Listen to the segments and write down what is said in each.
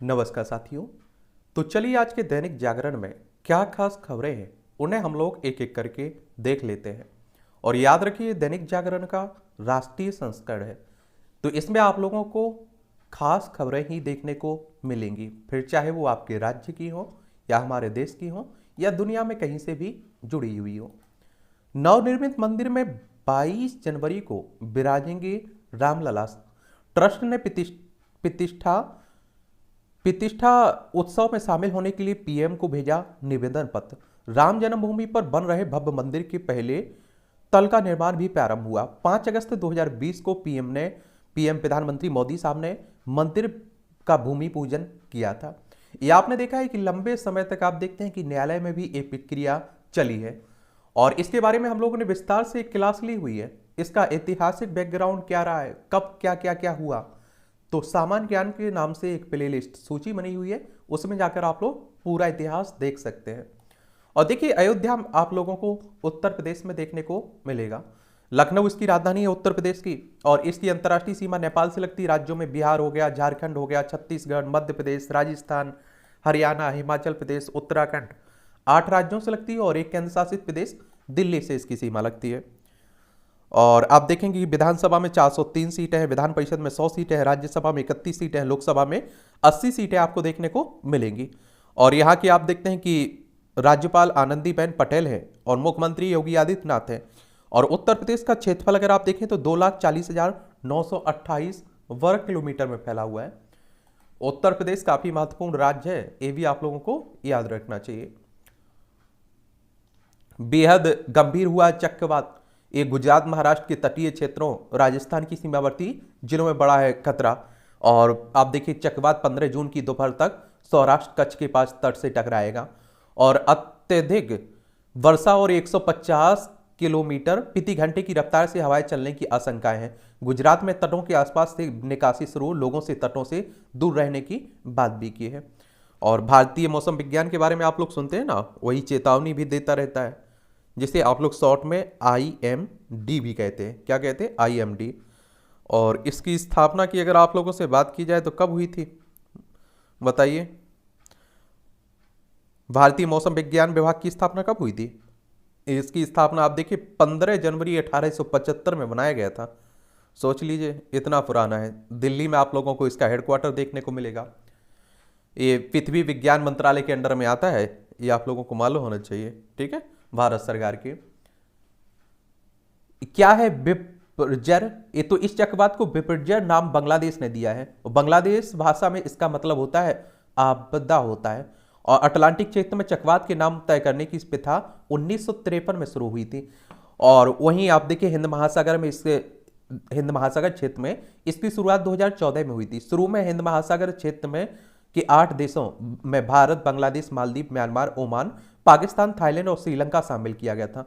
नमस्कार साथियों। तो चलिए आज के दैनिक जागरण में क्या खास खबरें हैं उन्हें हम लोग एक एक करके देख लेते हैं। और याद रखिए दैनिक जागरण का राष्ट्रीय संस्करण है, तो इसमें आप लोगों को खास खबरें ही देखने को मिलेंगी, फिर चाहे वो आपके राज्य की हो या हमारे देश की हो या दुनिया में कहीं से भी जुड़ी हुई हो। नवनिर्मित मंदिर में 22 जनवरी को विराजेंगे रामलला। ट्रस्ट ने प्रतिष्ठा प्रतिष्ठा उत्सव में शामिल होने के लिए पीएम को भेजा निवेदन पत्र। राम जन्मभूमि पर बन रहे भव्य मंदिर के पहले तल का निर्माण भी प्रारंभ हुआ। 5 अगस्त 2020 को पीएम प्रधानमंत्री मोदी साहब ने मंदिर का भूमि पूजन किया था। यह आपने देखा है कि लंबे समय तक आप देखते हैं कि न्यायालय में भी एक प्रक्रिया चली है और इसके बारे में हम लोगों ने विस्तार से एक क्लास ली हुई है। इसका ऐतिहासिक बैकग्राउंड क्या रहा है, कब क्या क्या क्या हुआ, तो सामान्य ज्ञान के नाम से एक प्लेलिस्ट सूची बनी हुई है, उसमें जाकर आप लोग पूरा इतिहास देख सकते हैं। और देखिए अयोध्या आप लोगों को उत्तर प्रदेश में देखने को मिलेगा। लखनऊ इसकी राजधानी है उत्तर प्रदेश की और इसकी अंतर्राष्ट्रीय सीमा नेपाल से लगती राज्यों में बिहार हो गया, झारखंड हो गया, छत्तीसगढ़, मध्य प्रदेश, राजस्थान, हरियाणा, हिमाचल प्रदेश, उत्तराखंड, 8 राज्यों से लगती है और एक केंद्र शासित प्रदेश दिल्ली से इसकी सीमा लगती है। और आप देखेंगे कि विधानसभा में 403 सीटें हैं, विधान परिषद में 100 सीटें हैं, राज्यसभा में 31 सीटें हैं, लोकसभा में 80 सीटें आपको देखने को मिलेंगी। और यहाँ की आप देखते हैं कि राज्यपाल आनंदीबेन पटेल है और मुख्यमंत्री योगी आदित्यनाथ है। और उत्तर प्रदेश का क्षेत्रफल अगर आप देखें तो 2,40,928 वर्ग किलोमीटर में फैला हुआ है। उत्तर प्रदेश काफी महत्वपूर्ण राज्य है, ये भी आप लोगों को याद रखना चाहिए। बेहद गंभीर हुआ चक्रवात, ये गुजरात महाराष्ट्र के तटीय क्षेत्रों, राजस्थान की सीमावर्ती जिलों में बड़ा है खतरा। और आप देखिए चक्रवात 15 जून की दोपहर तक सौराष्ट्र कच्छ के पास तट से टकराएगा और अत्यधिक वर्षा और 150 किलोमीटर प्रति घंटे की रफ्तार से हवाएं चलने की आशंकाएं हैं। गुजरात में तटों के आसपास से निकासी शुरू, लोगों से तटों से दूर रहने की बात भी की है। और भारतीय मौसम विज्ञान के बारे में आप लोग सुनते हैं ना, वही चेतावनी भी देता रहता है, जिसे आप लोग शॉर्ट में IMD भी कहते हैं। क्या कहते हैं? IMD। और इसकी स्थापना की अगर आप लोगों से बात की जाए तो कब हुई थी बताइए? भारतीय मौसम विज्ञान विभाग की स्थापना कब हुई थी? इसकी स्थापना आप देखिए 15 जनवरी 1875 में बनाया गया था। सोच लीजिए इतना पुराना है। दिल्ली में आप लोगों को इसका हेडक्वार्टर देखने को मिलेगा। ये पृथ्वी विज्ञान मंत्रालय के अंडर में आता है, ये आप लोगों को मालूम होना चाहिए, ठीक है, भारत सरकार के। क्या है बिपरजर? ये तो इस चक्रवात को बिपरजर नाम बांग्लादेश ने दिया है और बांग्लादेश भाषा में इसका मतलब होता है आपदा होता है। और अटलांटिक क्षेत्र में चक्रवात के नाम तय करने की प्रथा 1953 में शुरू हुई थी। और वहीं आप देखिए हिंद महासागर क्षेत्र में इसकी शुरुआत 2014 में हुई थी। शुरू में हिंद महासागर क्षेत्र में कि 8 देशों में Bharat, Bangladesh, Maldives, Myanmar, Oman, Pakistan, Thailand और श्रीलंका शामिल किया गया था।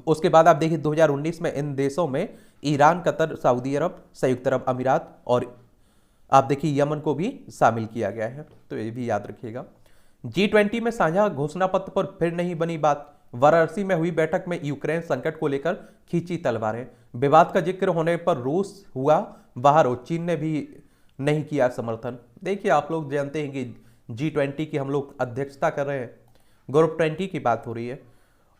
उसके बाद आप देखिए 2019 में इन देशों में ईरान, कतर, सऊदी अरब, संयुक्त अरब अमीरात और आप देखिए यमन को भी शामिल किया गया है, तो ये भी याद रखिएगा। G20 में साझा घोषणा पत्र पर फिर नहीं बनी बात। वाराणसी में हुई बैठक में यूक्रेन संकट को लेकर खींची तलवारें। विवाद का जिक्र होने पर रूस हुआ बाहर और चीन ने भी नहीं किया समर्थन। देखिए आप लोग जानते हैं कि G20 की हम लोग अध्यक्षता कर रहे हैं, ग्रुप 20 की बात हो रही है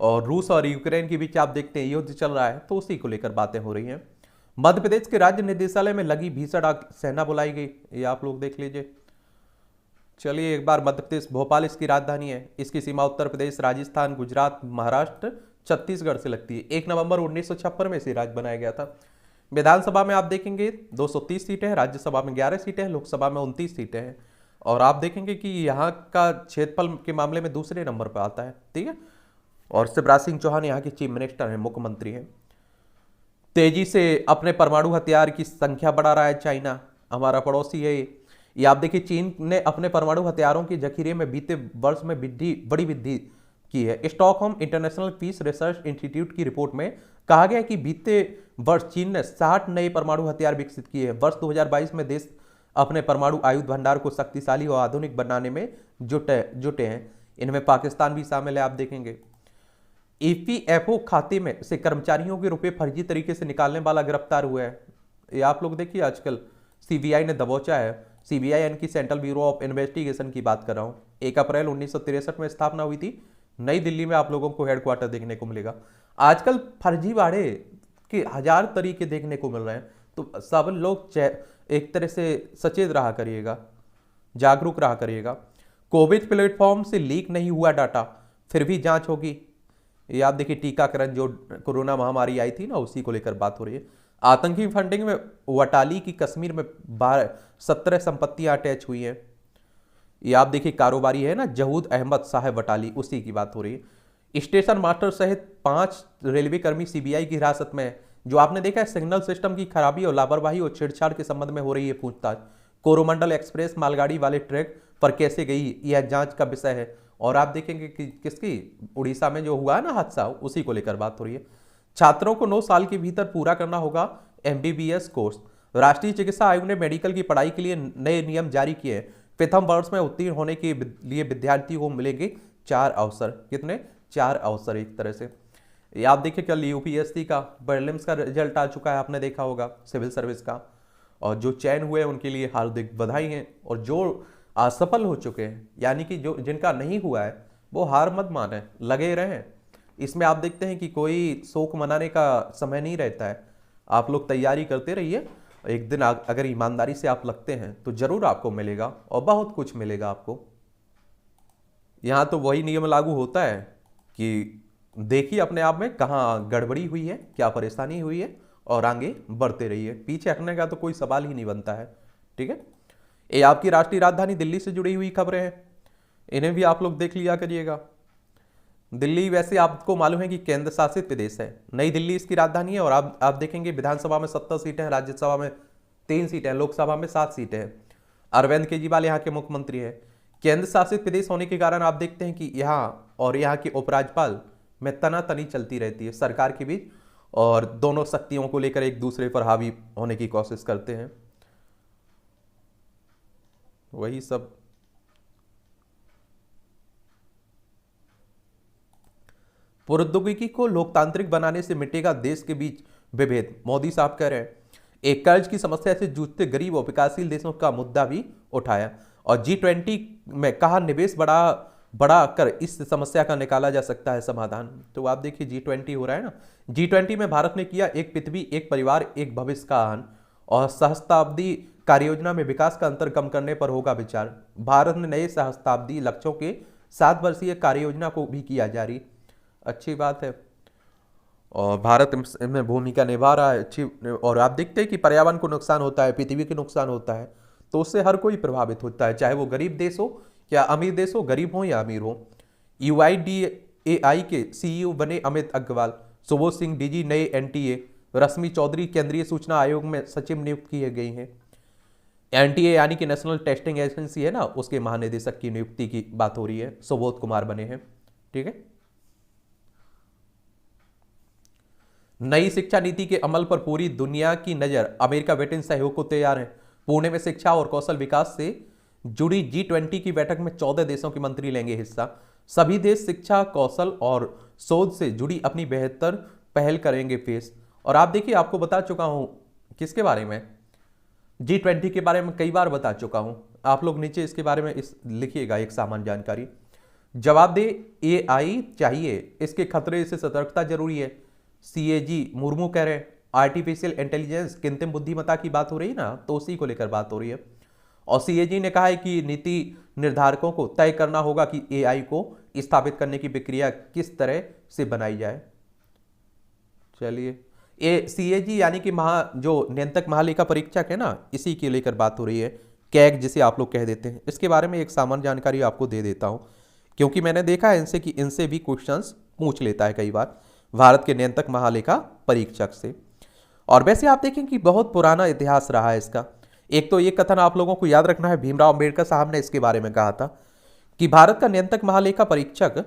और रूस और यूक्रेन के बीच आप देखते हैं युद्ध चल रहा है, तो उसी को लेकर बातें हो रही हैं। मध्य प्रदेश के राज्य निदेशालय में लगी भीषण आग, सेना बुलाई गई, ये आप लोग देख लीजिए। चलिए एक बार मध्य प्रदेश, भोपाल इसकी राजधानी है, इसकी सीमा उत्तर प्रदेश, राजस्थान, गुजरात, महाराष्ट्र, छत्तीसगढ़ से लगती है। 1 नवंबर 1956 में इसे राज्य बनाया गया था। विधानसभा में आप देखेंगे 230 सीटें हैं, राज्यसभा में 11 सीटें हैं, लोकसभा में 29 सीटें हैं। और आप देखेंगे कि यहाँ का क्षेत्रफल के मामले में दूसरे नंबर पर आता है, ठीक है। और शिवराज सिंह चौहान यहाँ के चीफ मिनिस्टर हैं, मुख्यमंत्री हैं। तेजी से अपने परमाणु हथियार की संख्या बढ़ा रहा है चाइना, हमारा पड़ोसी है ये आप देखिए चीन ने अपने परमाणु हथियारों के जखीरे में बीते वर्ष में बड़ी वृद्धि की है। Stockholm International Peace Research Institute की रिपोर्ट में कहा गया है कि बीते वर्ष चीन ने 60 नए परमाणु हथियार विकसित किए हैं। वर्ष 2022 में देश अपने परमाणु आयुध भंडार को शक्तिशाली और आधुनिक बनाने में जुटे हैं। इनमें पाकिस्तान भी शामिल है। आप देखेंगे EPFO खाते में से कर्मचारियों के रुपए फर्जी तरीके से निकालने वाला गिरफ्तार हुआ है। ये आप लोग देखिए आजकल CBI ने दबोचा है। सीबीआई यानी कि सेंट्रल ब्यूरो ऑफ इन्वेस्टिगेशन की बात कर रहा हूँ। 1 अप्रैल 1963 में स्थापना हुई थी। नई दिल्ली में आप लोगों को हेडक्वार्टर देखने को मिलेगा। आजकल फर्जीवाड़े के हजार तरीके देखने को मिल रहे हैं, तो सब लोग एक तरह से सचेत रहा करिएगा, जागरूक रहा करिएगा। कोविड प्लेटफॉर्म से लीक नहीं हुआ डाटा, फिर भी जांच होगी। ये आप देखिए, टीकाकरण जो कोरोना महामारी आई थी ना, उसी को लेकर बात हो रही है। आतंकी फंडिंग में वटाली की कश्मीर में 17 संपत्तियां अटैच हुई हैं। ये आप देखिए, कारोबारी है ना जहूद अहमद साहब वटाली, उसी की बात हो रही है। स्टेशन मास्टर सहित 5 रेलवे कर्मी सीबीआई की हिरासत में है। जो आपने देखा है, सिग्नल सिस्टम की खराबी और लापरवाही और छेड़छाड़ के संबंध में हो रही है पूछताछ। कोरोमंडल एक्सप्रेस मालगाड़ी वाले ट्रैक पर कैसे गई, यह जांच का विषय है। और आप देखेंगे कि किसकी, उड़ीसा में जो हुआ है ना हादसा, उसी को लेकर बात हो रही है। छात्रों को 9 साल के भीतर पूरा करना होगा एमबीबीएस कोर्स। राष्ट्रीय चिकित्सा आयोग ने मेडिकल की पढ़ाई के लिए नए नियम जारी किए हैं। प्रथम वर्ष में उत्तीर्ण होने के लिए विद्यार्थियों को मिलेंगे 4 अवसर। कितने? 4 अवसर। एक तरह से ये आप देखिए, कल यूपीएससी का प्रीलिम्स का रिजल्ट आ चुका है, आपने देखा होगा, सिविल सर्विस का। और जो चयन हुए उनके लिए हार्दिक बधाई है। और जो असफल हो चुके हैं, यानी कि जो जिनका नहीं हुआ है, वो हार मत माने, लगे रहें। इसमें आप देखते हैं कि कोई शोक मनाने का समय नहीं रहता है। आप लोग तैयारी करते रहिए। एक दिन अगर ईमानदारी से आप लगते हैं तो जरूर आपको मिलेगा, और बहुत कुछ मिलेगा आपको। यहाँ तो वही नियम लागू होता है कि देखिए अपने आप में कहाँ गड़बड़ी हुई है, क्या परेशानी हुई है, और आगे बढ़ते रहिए। पीछे हटने का तो कोई सवाल ही नहीं बनता है। ठीक है, ये आपकी राष्ट्रीय राजधानी दिल्ली से जुड़ी हुई खबरें हैं, इन्हें भी आप लोग देख लिया करिएगा। दिल्ली वैसे आपको मालूम है कि केंद्र शासित प्रदेश है। नई दिल्ली इसकी राजधानी है। और आप देखेंगे विधानसभा में 70 सीटें हैं, राज्यसभा में 3 सीटें हैं, लोकसभा में 7 सीटें हैं। अरविंद केजरीवाल यहाँ के मुख्यमंत्री हैं। केंद्र शासित प्रदेश होने के कारण आप देखते हैं कि यहाँ और यहाँ के उपराज्यपाल में तनातनी चलती रहती है सरकार के बीच, और दोनों शक्तियों को लेकर एक दूसरे पर हावी होने की कोशिश करते हैं। वही सब। प्रौद्योगिकी को लोकतांत्रिक बनाने से मिटेगा देश के बीच विभेद, मोदी साहब कह रहे हैं। एक कर्ज की समस्या से जूझते गरीब और विकासशील देशों का मुद्दा भी उठाया। और G20 में कहा निवेश बढ़ा कर इस समस्या का निकाला जा सकता है समाधान। तो आप देखिए, G20 हो रहा है ना, G20 में भारत ने किया एक पृथ्वी एक परिवार एक भविष्य का आह्वान, और सहस्त्राब्दी कार्ययोजना में विकास का अंतर कम करने पर होगा विचार। भारत ने नए सहस्त्राब्दी लक्ष्यों के 7 वर्षीय कार्ययोजना को भी किया जारी। अच्छी बात है, और भारत इसमें भूमिका निभा रहा है अच्छी। और आप देखते हैं कि पर्यावरण को नुकसान होता है, पृथ्वी को नुकसान होता है, तो उससे हर कोई प्रभावित होता है, चाहे वो गरीब देश हो या अमीर देश हो, गरीब हो या अमीर हो। UIDAI के CEO बने अमित अग्रवाल। सुबोध सिंह डीजी नए NTA। रश्मि चौधरी केंद्रीय सूचना आयोग में सचिव नियुक्त किए गई हैं। NTA यानी कि नेशनल टेस्टिंग एजेंसी है ना, उसके महानिदेशक की नियुक्ति की बात हो रही है, सुबोध कुमार बने हैं। ठीक है, नई शिक्षा नीति के अमल पर पूरी दुनिया की नजर। अमेरिका ब्रिटेन सहयोग को तैयार है। पुणे में शिक्षा और कौशल विकास से जुड़ी G20 की बैठक में 14 देशों के मंत्री लेंगे हिस्सा। सभी देश शिक्षा, कौशल और शोध से जुड़ी अपनी बेहतर पहल करेंगे पेश। और आप देखिए, आपको बता चुका हूं किसके बारे में, G20 के बारे में कई बार बता चुका हूं। आप लोग नीचे इसके बारे में लिखिएगा एक सामान्य जानकारी। जवाबदेह AI चाहिए, इसके खतरे से सतर्कता जरूरी है। CAG मुर्मू कह रहे हैं। आर्टिफिशियल इंटेलिजेंस, कृत्रिम बुद्धिमत्ता की बात हो रही है ना, तो उसी को लेकर बात हो रही है। और CAG ने कहा है कि नीति निर्धारकों को तय करना होगा कि AI को स्थापित करने की प्रक्रिया किस तरह से बनाई जाए। चलिए, ये CAG यानी कि जो नियंत्रक महालेखा परीक्षक है ना, इसी के लेकर बात हो रही है। कैग जिसे आप लोग कह देते हैं, इसके बारे में एक सामान्य जानकारी आपको दे देता हूं, क्योंकि मैंने देखा है इनसे कि इनसे भी क्वेश्चंस पूछ लेता है कई बार भारत के नियंत्रक महालेखा परीक्षक से। और वैसे आप देखें कि बहुत पुराना इतिहास रहा है इसका। एक तो ये कथन आप लोगों को याद रखना है, भीमराव अंबेडकर साहब ने इसके बारे में कहा था कि भारत का नियंत्रक महालेखा परीक्षक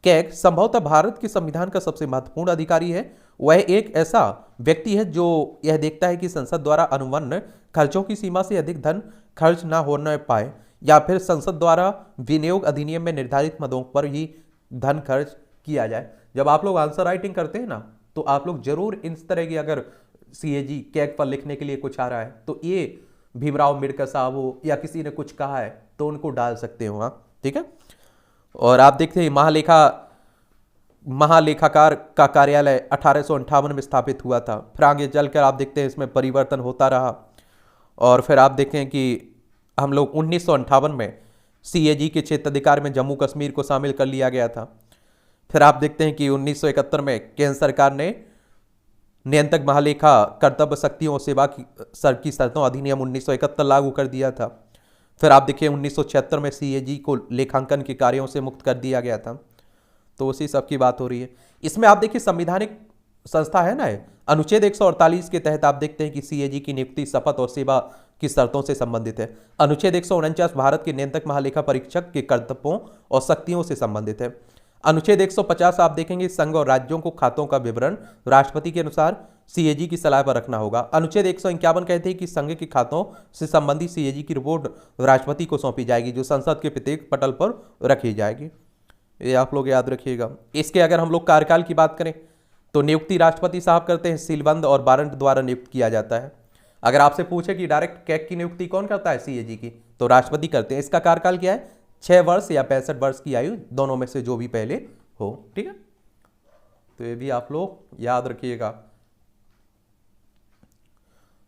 कैग संभवतः भारत के संविधान का सबसे महत्वपूर्ण अधिकारी है। वह एक ऐसा व्यक्ति है जो यह देखता है कि संसद द्वारा अनुमन्न खर्चों की सीमा से अधिक धन खर्च न होने पाए, या फिर संसद द्वारा विनियोग अधिनियम में निर्धारित मदों पर ही धन खर्च किया जाए। जब आप लोग आंसर राइटिंग करते हैं ना, तो आप लोग जरूर इस तरह की, अगर CAG कैग पर लिखने के लिए कुछ आ रहा है तो ये भीमराव अम्बेडकर साहब हो या किसी ने कुछ कहा है तो उनको डाल सकते हो, हाँ ठीक है। और आप देखते हैं महालेखाकार का कार्यालय 1858 में स्थापित हुआ था। फिर आगे चलकर आप देखते हैं इसमें परिवर्तन होता रहा। और फिर आप देखें कि हम लोग 1958 में सीएजी के क्षेत्राधिकार में जम्मू कश्मीर को शामिल कर लिया गया था। फिर आप देखते हैं कि 1971 में केंद्र सरकार ने नियंत्रक महालेखा कर्तव्य शक्तियों और सेवा की शर्तों अधिनियम 1971 लागू कर दिया था। फिर आप देखिए 1976 में सीएजी को लेखांकन के कार्यों से मुक्त कर दिया गया था। तो उसी सब की बात हो रही है। इसमें आप देखिए संवैधानिक संस्था है ना, अनुच्छेद 148 के तहत आप देखते हैं कि सीएजी की नियुक्ति शपथ और सेवा की शर्तों से संबंधित है। अनुच्छेद 149 भारत के नियंत्रक महालेखा परीक्षक के कर्तव्यों और शक्तियों से संबंधित है। अनुच्छेद 150 आप देखेंगे संघ और राज्यों को खातों का विवरण राष्ट्रपति के अनुसार सीएजी की सलाह पर रखना होगा। अनुच्छेद 151 कहते हैं कि संघ के खातों से संबंधित सीएजी की रिपोर्ट राष्ट्रपति को सौंपी जाएगी, जो संसद के प्रत्येक पटल पर रखी जाएगी। ये आप लोग याद रखिएगा। इसके अगर हम लोग कार्यकाल की बात करें तो नियुक्ति राष्ट्रपति साहब करते हैं, सीलबंद और वारंट द्वारा नियुक्त किया जाता है। अगर आपसे पूछे कि डायरेक्ट कैग की नियुक्ति कौन करता है सीएजी की, तो राष्ट्रपति करते हैं। इसका कार्यकाल क्या है, 6 वर्ष या 65 वर्ष की आयु, दोनों में से जो भी पहले हो, ठीक है। तो ये भी आप लोग याद रखिएगा।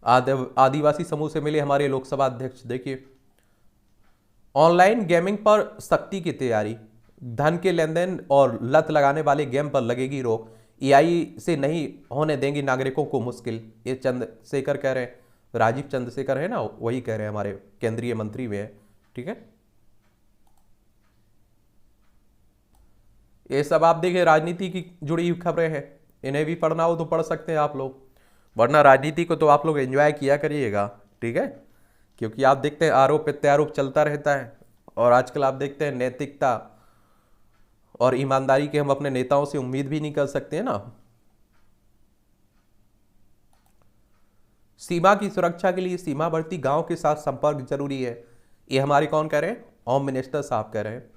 आदिवासी समूह से मिले हमारे लोकसभा अध्यक्ष, देखिए ऑनलाइन गेमिंग पर सख्ती की तैयारी, धन के लेन देन और लत लगाने वाले गेम पर लगेगी रोक, एआई से नहीं होने देंगी नागरिकों को मुश्किल। ये चंद्रशेखर कह रहे हैं, राजीव चंद्रशेखर है ना, वही कह रहे हैं, हमारे केंद्रीय मंत्री में है, ठीक है। ये सब आप देखिए राजनीति की जुड़ी हुई खबरें हैं, इन्हें भी पढ़ना हो तो पढ़ सकते हैं आप लोग, वरना राजनीति को तो आप लोग एंजॉय किया करिएगा, ठीक है। क्योंकि आप देखते हैं आरोप प्रत्यारोप चलता रहता है, और आजकल आप देखते हैं नैतिकता और ईमानदारी के हम अपने नेताओं से उम्मीद भी नहीं कर सकते हैं ना। सीमा की सुरक्षा के लिए सीमावर्ती गांव के साथ संपर्क जरूरी है, ये हमारे कौन कह रहे हैं, होम मिनिस्टर साहब कह रहे हैं।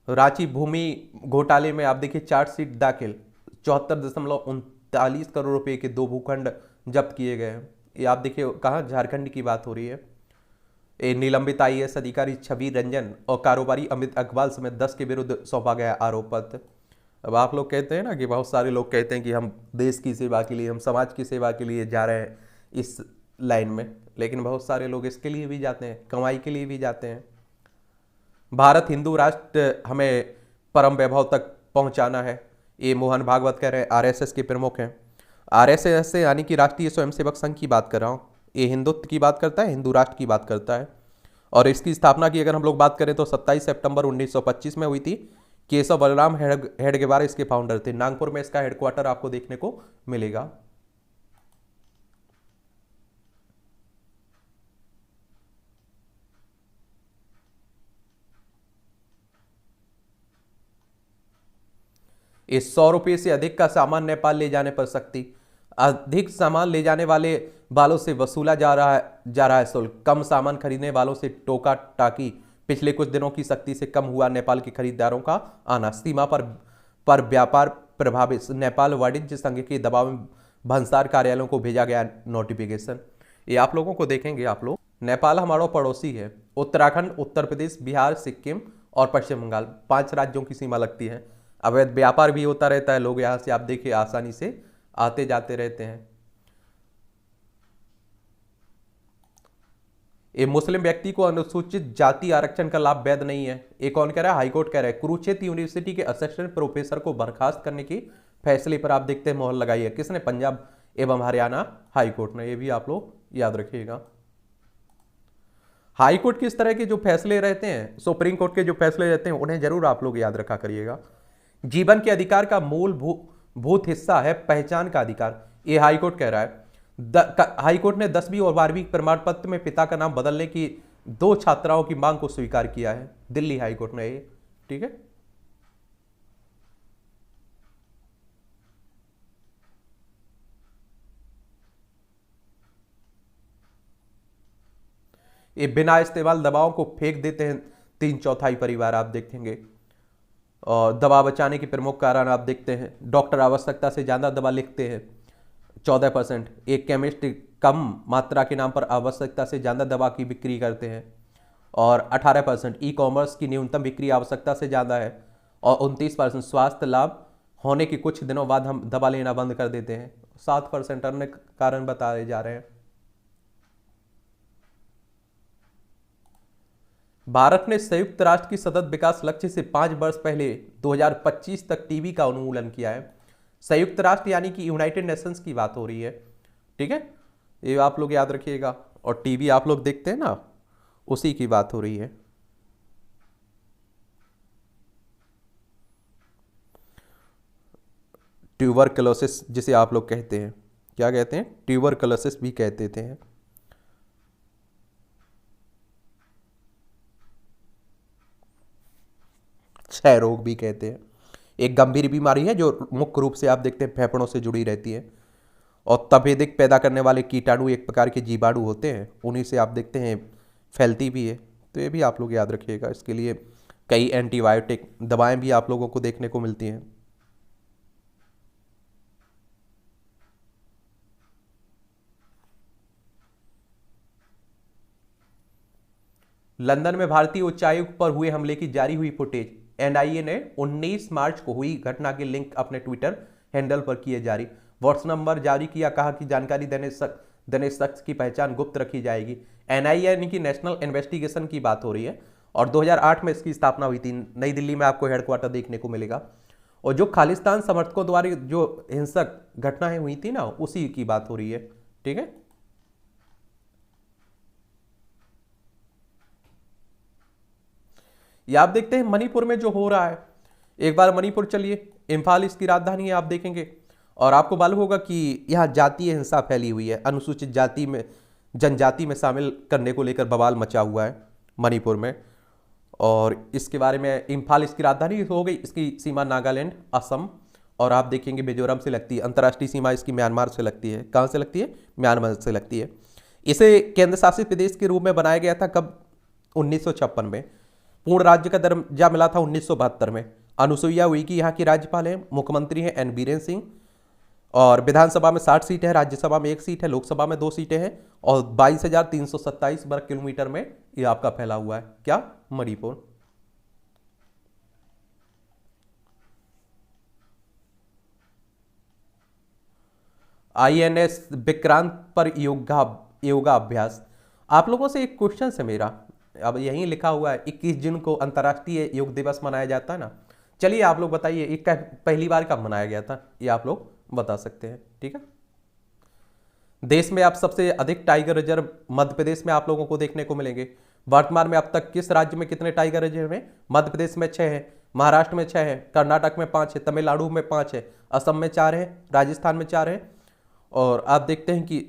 रांची भूमि घोटाले में आप देखिए चार्जशीट दाखिल, 74.39 करोड़ रुपए के 2 भूखंड जब्त किए गए हैं। ये आप देखिए कहाँ, झारखंड की बात हो रही है। ये निलंबित आईएएस अधिकारी छवि रंजन और कारोबारी अमित अग्रवाल समेत 10 के विरुद्ध सौंपा गया आरोप पत्र। अब आप लोग कहते हैं ना कि बहुत सारे लोग कहते हैं कि हम देश की सेवा के लिए, हम समाज की सेवा के लिए जा रहे हैं इस लाइन में, लेकिन बहुत सारे लोग इसके लिए भी जाते हैं, कमाई के लिए भी जाते हैं। भारत हिंदू राष्ट्र हमें परम वैभव तक पहुंचाना है, ये मोहन भागवत कह रहे हैं, आरएसएस के प्रमुख हैं। आरएसएस से यानी कि राष्ट्रीय स्वयंसेवक संघ की बात कर रहा हूँ, ये हिंदुत्व की बात करता है, हिंदू राष्ट्र की बात करता है। और इसकी स्थापना की अगर हम लोग बात करें तो 27 सितंबर 1925 में हुई थी। केशव बलराम हेडगेवार इसके फाउंडर थे। नागपुर में इसका हेडक्वार्टर आपको देखने को मिलेगा। इस 100 रुपये से अधिक का सामान नेपाल ले जाने पर सख्ती, अधिक सामान ले जाने वालों से वसूला जा रहा है शुल्क, कम सामान खरीदने वालों से टोका टाकी। पिछले कुछ दिनों की सख्ती से कम हुआ नेपाल के खरीदारों का आना, सीमा पर व्यापार प्रभावित, नेपाल वाणिज्य संघ के दबाव में भंसार कार्यालयों को भेजा गया नोटिफिकेशन। ये आप लोगों को देखेंगे आप लोग, नेपाल हमारा पड़ोसी है। उत्तराखंड, उत्तर प्रदेश, बिहार, सिक्किम और पश्चिम बंगाल, 5 राज्यों की सीमा लगती है। अवैध व्यापार भी होता रहता है, लोग यहाँ से आप देखिए आसानी से आते जाते रहते हैं। ये मुस्लिम व्यक्ति को अनुसूचित जाति आरक्षण का लाभ वैध नहीं है, ये कौन कह रहा है, हाईकोर्ट कह रहा है। कुरुक्षेत्र यूनिवर्सिटी के असिस्टेंट प्रोफेसर को बर्खास्त करने के फैसले पर आप देखते हैं मोहर लगाई है, किसने, पंजाब एवं हरियाणा हाईकोर्ट ने। ये भी आप लोग याद रखिएगा। हाईकोर्ट किस तरह के जो फैसले रहते हैं, सुप्रीम कोर्ट के जो फैसले रहते हैं, उन्हें जरूर आप लोग याद रखा करिएगा। जीवन के अधिकार का मूलभूत हिस्सा है पहचान का अधिकार, ये हाईकोर्ट कह रहा है। हाईकोर्ट ने 10वीं और 12वीं प्रमाण पत्र में पिता का नाम बदलने की 2 छात्राओं की मांग को स्वीकार किया है, दिल्ली हाईकोर्ट ने, ये ठीक है। ये बिना इस्तेमाल दवाओं को फेंक देते हैं 3/4 परिवार, आप देखेंगे। और दवा बचाने के प्रमुख कारण आप देखते हैं, डॉक्टर आवश्यकता से ज़्यादा दवा लिखते हैं 14%, एक केमिस्ट कम मात्रा के नाम पर आवश्यकता से ज़्यादा दवा की बिक्री करते हैं, और 18% ई कॉमर्स की न्यूनतम बिक्री आवश्यकता से ज़्यादा है, और 29% स्वास्थ्य लाभ होने के कुछ दिनों बाद हम दवा लेना बंद कर देते हैं। 7% अन्य कारण बताए जा रहे हैं। भारत ने संयुक्त राष्ट्र की सतत विकास लक्ष्य से 5 वर्ष पहले 2025 तक टीबी का उन्मूलन किया है। संयुक्त राष्ट्र यानी कि यूनाइटेड नेशंस की बात हो रही है, ठीक है, ये आप लोग याद रखिएगा। और टीबी आप लोग देखते हैं ना, उसी की बात हो रही है। ट्यूबरकुलोसिस जिसे आप लोग कहते हैं, क्या कहते हैं, ट्यूबरकुलोसिस भी कहते थे। क्षय रोग भी कहते हैं। एक गंभीर बीमारी है जो मुख्य रूप से आप देखते हैं फेफड़ों से जुड़ी रहती है, और तपेदिक पैदा करने वाले कीटाणु एक प्रकार के जीवाणु होते हैं, उन्हीं से आप देखते हैं फैलती भी है। तो ये भी आप लोग याद रखिएगा। इसके लिए कई एंटीबायोटिक दवाएं भी आप लोगों को देखने को मिलती हैं। लंदन में भारतीय उच्चायुक्त पर हुए हमले की जारी हुई फुटेज। एनआईए ने 19 मार्च को हुई घटना के लिंक अपने ट्विटर हैंडल पर किए जारी। व्हाट्स नंबर जारी किया, कहा कि जानकारी देने शख्स की पहचान गुप्त रखी जाएगी। एनआईए यानी कि नेशनल इन्वेस्टिगेशन की बात हो रही है, और 2008 में इसकी स्थापना हुई थी। नई दिल्ली में आपको हेडक्वार्टर देखने को मिलेगा। और जो खालिस्तान समर्थकों द्वारा जो हिंसक घटनाएं हुई थी ना, उसी की बात हो रही है, ठीक है। ये आप देखते हैं मणिपुर में जो हो रहा है। एक बार मणिपुर चलिए, इम्फाल इसकी राजधानी है, आप देखेंगे और आपको मालूम होगा कि यहाँ जातीय हिंसा फैली हुई है। अनुसूचित जाति में जनजाति में शामिल करने को लेकर बवाल मचा हुआ है मणिपुर में। और इसके बारे में, इम्फाल इसकी राजधानी हो गई, इसकी सीमा नागालैंड, असम और आप देखेंगे मिजोरम से लगती है। अंतर्राष्ट्रीय सीमा इसकी म्यांमार से लगती है। कहाँ से लगती है? म्यांमार से लगती है। इसे केंद्र शासित प्रदेश के रूप में बनाया गया था कब? 1956 में। पूर्ण राज्य का दर्जा मिला था 1972 में। अनुसुईया उइके यहाँ की राज्यपाल है। मुख्यमंत्री हैं एन बीरेन सिंह। और विधानसभा में 60 सीटें हैं, राज्यसभा में 1 सीट है, लोकसभा में 2 सीटें हैं, और 22,327 वर्ग किलोमीटर में ये आपका फैला हुआ है। क्या? मणिपुर। आईएनएस विक्रांत पर योगाभ्यास। आप लोगों से एक क्वेश्चन है मेरा, अब यहीं लिखा हुआ है 21 जून को अंतर्राष्ट्रीय योग दिवस मनाया जाता है ना। चलिए आप लोग बताइए, एक पहली बार कब मनाया गया था, ये आप लोग बता सकते हैं, ठीक है। देश में अब सबसे अधिक टाइगर रिजर्व मध्य प्रदेश में आप लोगों को देखने को मिलेंगे। वर्तमान में अब तक किस राज्य में कितने टाइगर रिजर्व हैं? मध्य प्रदेश में 6 है, महाराष्ट्र में 6 है, कर्नाटक में 5 है, तमिलनाडु में 5 है, असम में 4 है, राजस्थान में 4 है, और आप देखते हैं कि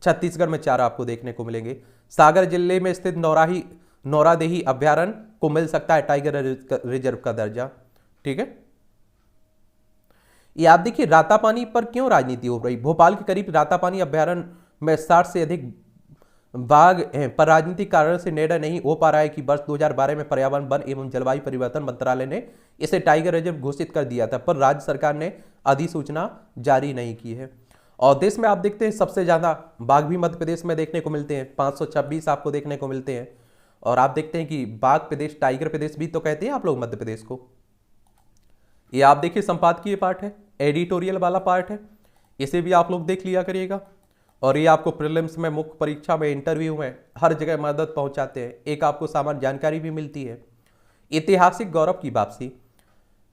छत्तीसगढ़ में 4 आपको देखने को मिलेंगे। सागर जिले में स्थित नौरादेही अभ्यारण्य को मिल सकता है टाइगर रिजर्व का दर्जा, ठीक है। ये आप देखिए रातापानी पर क्यों राजनीति हो रही। भोपाल के करीब रातापानी अभ्यारण्य में 60 से अधिक बाघ हैं, पर राजनीतिक कारण से निर्णय नहीं हो पा रहा है कि वर्ष 2012 में पर्यावरण, वन एवं जलवायु परिवर्तन मंत्रालय ने इसे टाइगर रिजर्व घोषित कर दिया था, पर राज्य सरकार ने अधिसूचना जारी नहीं की है। और देश में आप देखते हैं सबसे ज्यादा बाघ भी मध्य प्रदेश में देखने को मिलते हैं, 526 आपको देखने को मिलते हैं। और आप देखते हैं कि बाघ प्रदेश, टाइगर प्रदेश भी तो कहते हैं आप लोग मध्य प्रदेश को। ये आप देखिए संपादकीय पार्ट है, एडिटोरियल वाला पार्ट है, इसे भी आप लोग देख लिया करिएगा। और ये आपको प्रीलिम्स में, मुख्य परीक्षा में, इंटरव्यू में हर जगह मदद पहुंचाते हैं। एक आपको सामान्य जानकारी भी मिलती है। ऐतिहासिक गौरव की वापसी।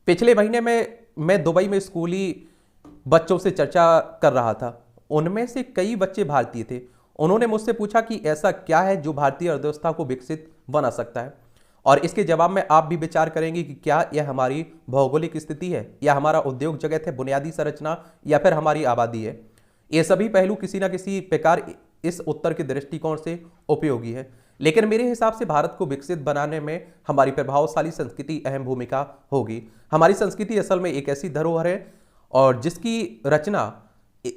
पिछले महीने में मैं दुबई में स्कूली बच्चों से चर्चा कर रहा था। उनमें से कई बच्चे भारतीय थे। उन्होंने मुझसे पूछा कि ऐसा क्या है जो भारतीय अर्थव्यवस्था को विकसित बना सकता है, और इसके जवाब में आप भी विचार करेंगे कि क्या यह हमारी भौगोलिक स्थिति है, या हमारा उद्योग जगत है, बुनियादी संरचना, या फिर हमारी आबादी है। ये सभी पहलू किसी न किसी प्रकार इस उत्तर के दृष्टिकोण से उपयोगी है, लेकिन मेरे हिसाब से भारत को विकसित बनाने में हमारी प्रभावशाली संस्कृति अहम भूमिका होगी। हमारी संस्कृति असल में एक ऐसी धरोहर है और जिसकी रचना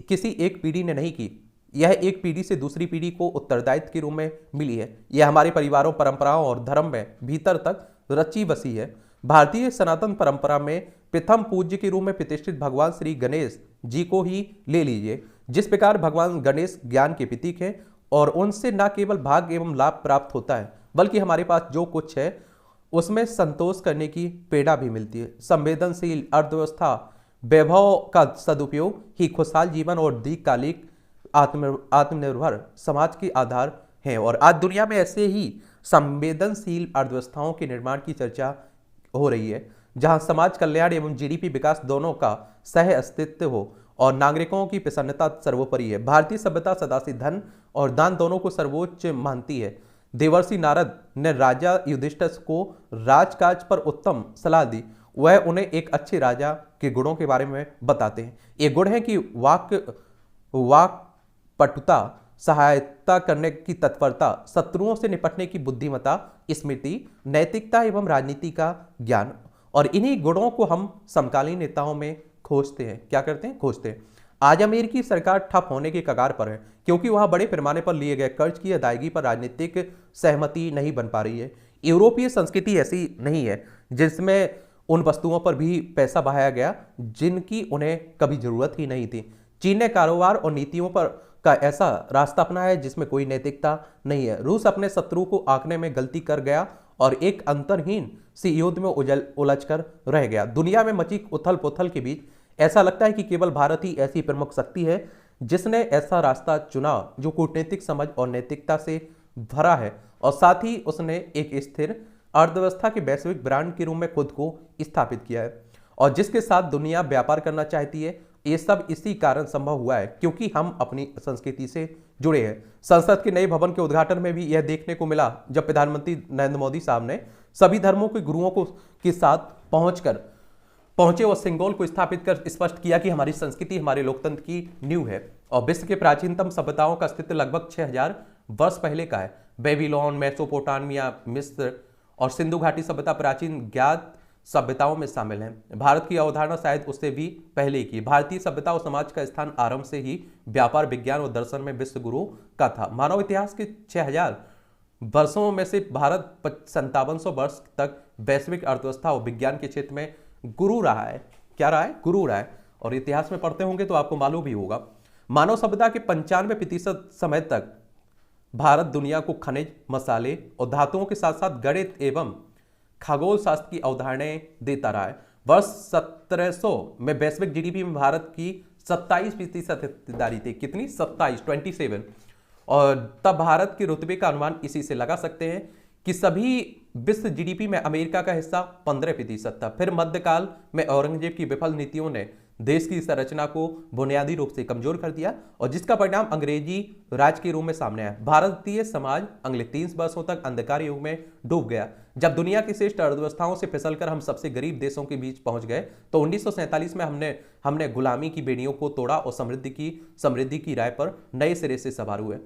किसी एक पीढ़ी ने नहीं की। यह एक पीढ़ी से दूसरी पीढ़ी को उत्तरदायित्व के रूप में मिली है। यह हमारे परिवारों, परंपराओं और धर्म में भीतर तक रची बसी है। भारतीय सनातन परंपरा में प्रथम पूज्य के रूप में प्रतिष्ठित भगवान श्री गणेश जी को ही ले लीजिए, जिस प्रकार भगवान गणेश ज्ञान के प्रतीक हैं और उनसे न केवल भाग्य एवं लाभ प्राप्त होता है, बल्कि हमारे पास जो कुछ है उसमें संतोष करने की प्रेरणा भी मिलती है। संवेदनशील अर्थव्यवस्था वैभव का सदुपयोग ही खुशहाल जीवन और दीर्घकालिक आत्मनिर्भर समाज के आधार हैं। और आज दुनिया में ऐसे ही संवेदनशील अर्थव्यवस्थाओं के निर्माण की चर्चा हो रही है, जहां समाज कल्याण एवं जीडीपी विकास दोनों का सह अस्तित्व हो और नागरिकों की प्रसन्नता सर्वोपरि है। भारतीय सभ्यता सदा से धन और दान दोनों को सर्वोच्च मानती है। देवर्षि नारद ने राजा युधिष्ठिर को राजकाज पर उत्तम सलाह दी। वह उन्हें एक अच्छे राजा के गुणों के बारे में बताते हैं। ये गुण है कि वाक पटुता, सहायता करने की तत्परता, शत्रुओं से निपटने की बुद्धिमत्ता, स्मृति, नैतिकता एवं राजनीति का ज्ञान। और इन्हीं गुणों को हम समकालीन नेताओं में खोजते हैं। क्या करते हैं? खोजते हैं। आज अमेरिकी सरकार ठप होने के कगार पर है, क्योंकि वहां बड़े पैमाने पर लिए गए कर्ज की अदायगी पर राजनीतिक सहमति नहीं बन पा रही है। यूरोपीय संस्कृति ऐसी नहीं है जिसमें उन वस्तुओं पर भी पैसा बहाया गया जिनकी उन्हें कभी जरूरत ही नहीं थी। चीन ने कारोबार और नीतियों पर का ऐसा रास्ता अपनाया है जिसमें कोई नैतिकता नहीं है। रूस अपने शत्रु को आंकने में गलती कर गया और एक अंतरहीन सी युद्ध में उलझकर रह गया। दुनिया में मची उथल पुथल के बीच ऐसा लगता है कि केवल भारत ही ऐसी प्रमुख शक्ति है जिसने ऐसा रास्ता चुना जो कूटनीतिक समझ और नैतिकता से भरा है, और साथ ही उसने एक स्थिर अर्थव्यवस्था के वैश्विक ब्रांड के रूप में खुद को स्थापित किया है और जिसके साथ दुनिया व्यापार करना चाहती है। ये सब इसी कारण संभव हुआ है क्योंकि हम अपनी संस्कृति से जुड़े हैं। संसद के नए भवन के उद्घाटन में भी यह देखने को मिला, जब प्रधानमंत्री नरेंद्र मोदी साहब ने सभी धर्मों के गुरुओं को के साथ पहुंचे और सिंगोल को स्थापित कर स्पष्ट किया कि हमारी संस्कृति हमारे लोकतंत्र की नींव है और विश्व के प्राचीनतम सभ्यताओं का अस्तित्व लगभग 6000 वर्ष पहले का है। बेबीलोन, मेसोपोटामिया, मिस्र और सिंधु घाटी सभ्यता प्राचीन ज्ञात सभ्यताओं में शामिल हैं। भारत की अवधारणा शायद उससे भी पहले की। भारतीय सभ्यता और समाज का स्थान आरंभ से ही व्यापार, विज्ञान और दर्शन में विश्व गुरु का था। मानव इतिहास के 6000 वर्षों में से भारत 5700 वर्ष तक वैश्विक अर्थव्यवस्था और विज्ञान के क्षेत्र में गुरु रहा है। क्या रहा है? गुरु रहा है। और इतिहास में पढ़ते होंगे तो आपको मालूम भी होगा। मानव सभ्यता के 95% समय तक भारत दुनिया को खनिज, मसाले और धातुओं के साथ साथ गणित एवं खगोल शास्त्र की अवधारणाएं देता रहा है। वर्ष 1700 में वैश्विक जीडीपी में भारत की 27% हिस्सेदारी थी। कितनी? 27। और तब भारत के रुतबे का अनुमान इसी से लगा सकते हैं कि सभी विश्व जीडीपी में अमेरिका का हिस्सा 15% था। फिर मध्यकाल में औरंगजेब की विफल नीतियों ने देश की संरचना को बुनियादी रूप से कमजोर कर दिया और जिसका परिणाम अंग्रेजी राज के रूप में सामने आया। भारतीय समाज अगले 30 वर्षों तक अंधकार युग में डूब गया। जब दुनिया की श्रेष्ठ अर्थव्यवस्थाओं से फिसलकर हम सबसे गरीब देशों के बीच पहुंच गए तो 1947 में हमने गुलामी की बेड़ियों को तोड़ा और समृद्धि की राह पर नए सिरे से सवार हुए।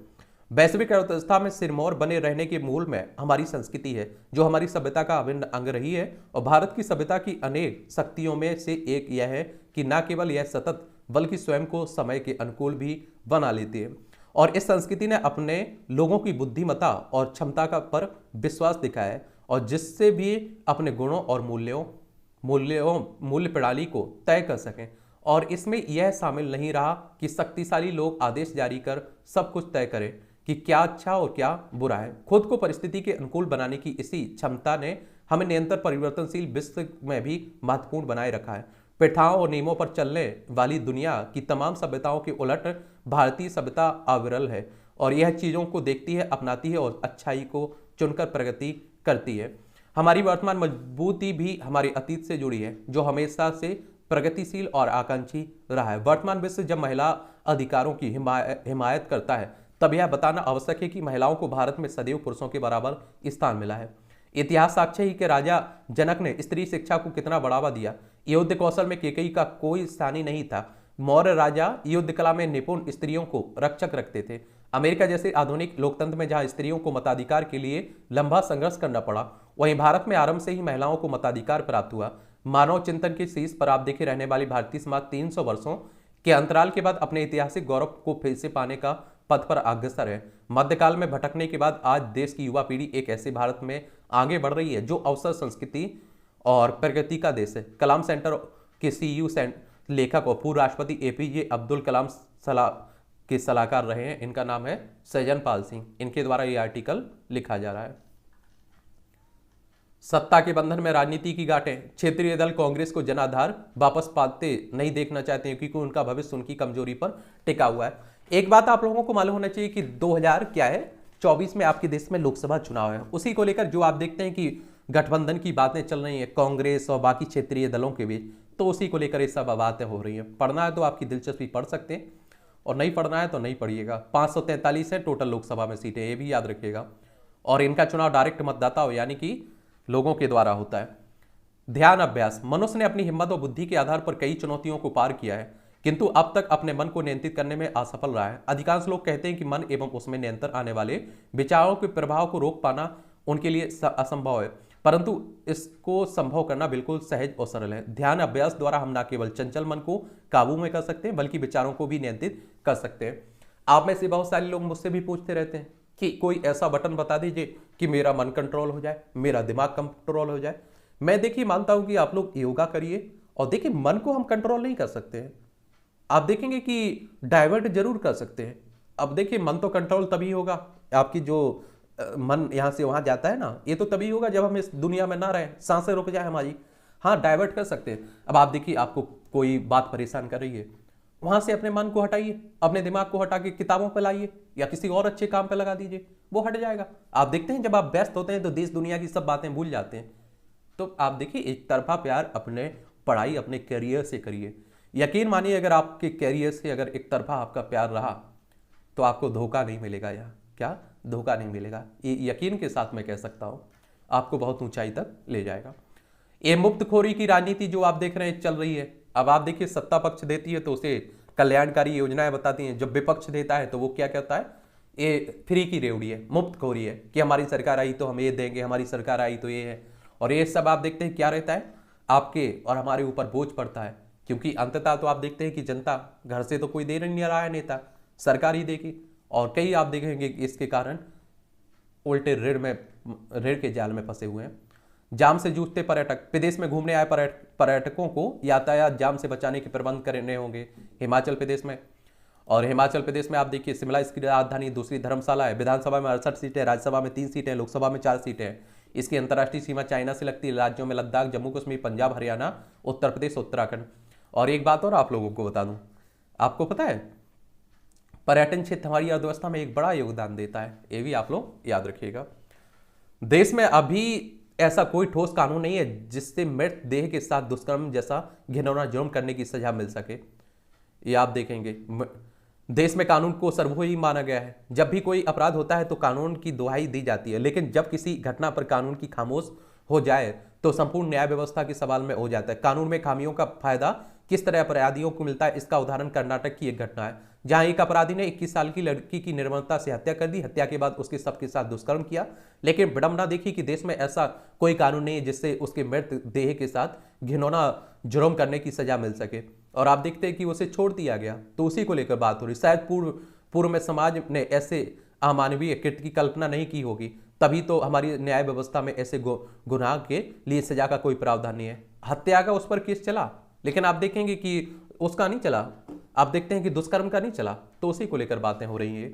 वैश्विक अर्थव्यवस्था में सिरमौर बने रहने के मूल में हमारी संस्कृति है, जो हमारी सभ्यता का अभिन्न अंग रही है। और भारत की सभ्यता की अनेक शक्तियों में से एक यह है कि न केवल यह सतत बल्कि स्वयं को समय के अनुकूल भी बना लेती है। और इस संस्कृति ने अपने लोगों की बुद्धिमत्ता और क्षमता का पर विश्वास दिखाया है और जिससे भी अपने गुणों और मूल्य प्रणाली को तय कर सकें। और इसमें यह शामिल नहीं रहा कि शक्तिशाली लोग आदेश जारी कर सब कुछ तय करें कि क्या अच्छा और क्या बुरा है। खुद को परिस्थिति के अनुकूल बनाने की इसी क्षमता ने हमें निरंतर परिवर्तनशील विश्व में भी महत्वपूर्ण बनाए रखा है। प्रथाओं और नियमों पर चलने वाली दुनिया की तमाम सभ्यताओं के उलट भारतीय सभ्यता अविरल है और यह चीजों को देखती है, अपनाती है और अच्छाई को चुनकर प्रगति करती है। हमारी वर्तमान मजबूती भी हमारे अतीत से जुड़ी है, जो हमेशा से प्रगतिशील और आकांक्षी रहा है। वर्तमान विश्व जब महिला अधिकारों की हिमायत करता है तब यह बताना आवश्यक है कि महिलाओं को भारत में सदैव पुरुषों के बराबर स्थान मिला है। इतिहास साक्ष्य ही कि राजा जनक ने स्त्री शिक्षा को कितना बढ़ावा दिया। युद्ध कौशल में केकई का कोई स्थान ही नहीं था। मौर्य राजा युद्ध कला में निपुण स्त्रियों को रक्षक रखते थे। अमेरिका जैसे आधुनिक लोकतंत्र में जहां स्त्रियों को मताधिकार के लिए लंबा संघर्ष करना पड़ा, वहीं भारत में आरंभ से ही महिलाओं को मताधिकार प्राप्त हुआ। मानव चिंतन के शीर्ष पर आप देखे रहने वाली भारतीय समाज 300 वर्षों के अंतराल के बाद अपने ऐतिहासिक गौरव को फिर से पाने का पथ पर अग्रसर है। मध्यकाल में भटकने के बाद आज देश की युवा पीढ़ी एक ऐसे भारत में आगे बढ़ रही है जो अवसर, संस्कृति और प्रगति का देश है। कलाम सेंटर के सीईओ लेखक और पूर्व राष्ट्रपति एपीजे अब्दुल कलाम के सलाहकार रहे हैं। इनका नाम है सैजन पाल सिंह। इनके द्वारा ये आर्टिकल लिखा जा रहा है। सत्ता के बंधन में राजनीति की गांठें, क्षेत्रीय दल कांग्रेस को जनाधार वापस पाते नहीं देखना चाहते हैं क्योंकि उनका भविष्य उनकी कमजोरी पर टिका हुआ है। एक बात आप लोगों को मालूम होना चाहिए कि 2024 में आपके देश में लोकसभा चुनाव है। उसी को लेकर जो आप देखते हैं कि गठबंधन की बातें चल रही है कांग्रेस और बाकी क्षेत्रीय दलों के बीच, तो उसी को लेकर ये सब बातें हो रही हैं। पढ़ना है तो आपकी दिलचस्पी पढ़ सकते हैं और नहीं पढ़ना है तो नहीं पढ़िएगा। 543 है टोटल लोकसभा में सीटें, ये भी याद रखिएगा। और इनका चुनाव डायरेक्ट मतदाता हो यानी कि लोगों के द्वारा होता है। ध्यान अभ्यास, मनुष्य ने अपनी हिम्मत और बुद्धि के आधार पर कई चुनौतियों को पार किया है किंतु अब तक अपने मन को नियंत्रित करने में असफल रहा है। अधिकांश लोग कहते हैं कि मन एवं उसमें नियंत्रण आने वाले विचारों के प्रभाव को रोक पाना उनके लिए असंभव है, परंतु इसको संभव करना बिल्कुल सहज और सरल है। ध्यान अभ्यास द्वारा हम न केवल चंचल मन को काबू में कर सकते हैं बल्कि विचारों को भी नियंत्रित कर सकते हैं। आप में से बहुत सारे लोग मुझसे भी पूछते रहते हैं कि कोई ऐसा बटन बता दीजिए कि मेरा मन कंट्रोल हो जाए, मेरा दिमाग कंट्रोल हो जाए। मैं देखिए मानता हूं कि आप लोग योगा करिए और देखिए मन को हम कंट्रोल नहीं कर सकते हैं, आप देखेंगे कि डाइवर्ट जरूर कर सकते हैं। अब देखिए मन तो कंट्रोल तभी होगा, आपकी जो मन यहां से वहां जाता है ना, ये तो तभी होगा जब हम इस दुनिया में ना रहें, सांसें रुक जाए हमारी। हाँ, डाइवर्ट कर सकते हैं। अब आप देखिए आपको कोई बात परेशान कर रही है, वहां से अपने मन को हटाइए, अपने दिमाग को हटा के किताबों पर लाइए या किसी और अच्छे काम पे लगा दीजिए, वो हट जाएगा। आप देखते हैं जब आप व्यस्त होते हैं तो देश दुनिया की सब बातें भूल जाते हैं। तो आप देखिए एक तरफा प्यार अपने पढ़ाई अपने करियर से करिए। यकीन मानिए अगर आपके करियर से अगर एक तरफा आपका प्यार रहा तो आपको धोखा नहीं मिलेगा। यहाँ क्या धोखा नहीं मिलेगा, ये यकीन के साथ मैं कह सकता हूँ, आपको बहुत ऊंचाई तक ले जाएगा। ये मुफ्तखोरी की राजनीति जो आप देख रहे हैं चल रही है। अब आप देखिए सत्ता पक्ष देती है तो उसे कल्याणकारी योजनाएं बताती हैं, जब विपक्ष देता है तो वो क्या कहता है, ये फ्री की रेवड़ी है, मुफ्तखोरी है कि हमारी सरकार आई तो हम ये देंगे, हमारी सरकार आई तो ये है। और ये सब आप देखते हैं क्या रहता है, आपके और हमारे ऊपर बोझ पड़ता है क्योंकि अंततः तो आप देखते हैं कि जनता घर से तो कोई दे नहीं रहा है, नेता सरकार ही देगी। और कई आप देखेंगे कि इसके कारण उल्टे ऋण के जाल में फंसे हुए हैं। जाम से जूझते पर्यटक, विदेश में घूमने आए पर्यटकों को यातायात जाम से बचाने के प्रबंध करने होंगे हिमाचल प्रदेश में। और हिमाचल प्रदेश में आप देखिए शिमला इसकी राजधानी, दूसरी धर्मशाला है। विधानसभा में 68 सीटें, राज्यसभा में 3 सीटें, लोकसभा में 4 सीटें हैं। इसकी अंतर्राष्ट्रीय सीमा चाइना से लगती है। राज्यों में लद्दाख, जम्मू कश्मीर, पंजाब, हरियाणा, उत्तर प्रदेश, उत्तराखंड। और एक बात और आप लोगों को बता दूं, आपको पता है पर्यटन क्षेत्र हमारी अर्थव्यवस्था में एक बड़ा योगदान देता है, ये भी आप लोग याद रखिएगा। देश में अभी ऐसा कोई ठोस कानून नहीं है जिससे मृत देह के साथ दुष्कर्म जैसा घिनौना जुर्म करने की सजा मिल सके। ये आप देखेंगे देश में कानून को सर्वोपरि माना गया है। जब भी कोई अपराध होता है तो कानून की दुहाई दी जाती है, लेकिन जब किसी घटना पर कानून की खामोश हो जाए तो संपूर्ण न्याय व्यवस्था के सवाल में हो जाता है। कानून में खामियों का फायदा किस तरह अपराधियों को मिलता है, इसका उदाहरण कर्नाटक की एक घटना है जहां एक अपराधी ने 21 साल की लड़की की निर्ममता से हत्या कर दी। हत्या के बाद उसके सबके साथ दुष्कर्म किया, लेकिन विडंबना देखी कि देश में ऐसा कोई कानून नहीं है जिससे उसके मृत देह के साथ घिनौना जुर्म करने की सजा मिल सके। और आप देखते हैं कि उसे छोड़ दिया गया, तो उसी को लेकर बात हो रही। शायद पूर्व में समाज ने ऐसे अमानवीय कृत्य की कल्पना नहीं की होगी, तभी तो हमारी न्याय व्यवस्था में ऐसे गुनाह के लिए सजा का कोई प्रावधान नहीं है। हत्या का उस पर केस चला, लेकिन आप देखेंगे कि उसका नहीं चला, आप देखते हैं कि दुष्कर्म का नहीं चला, तो उसी को लेकर बातें हो रही हैं।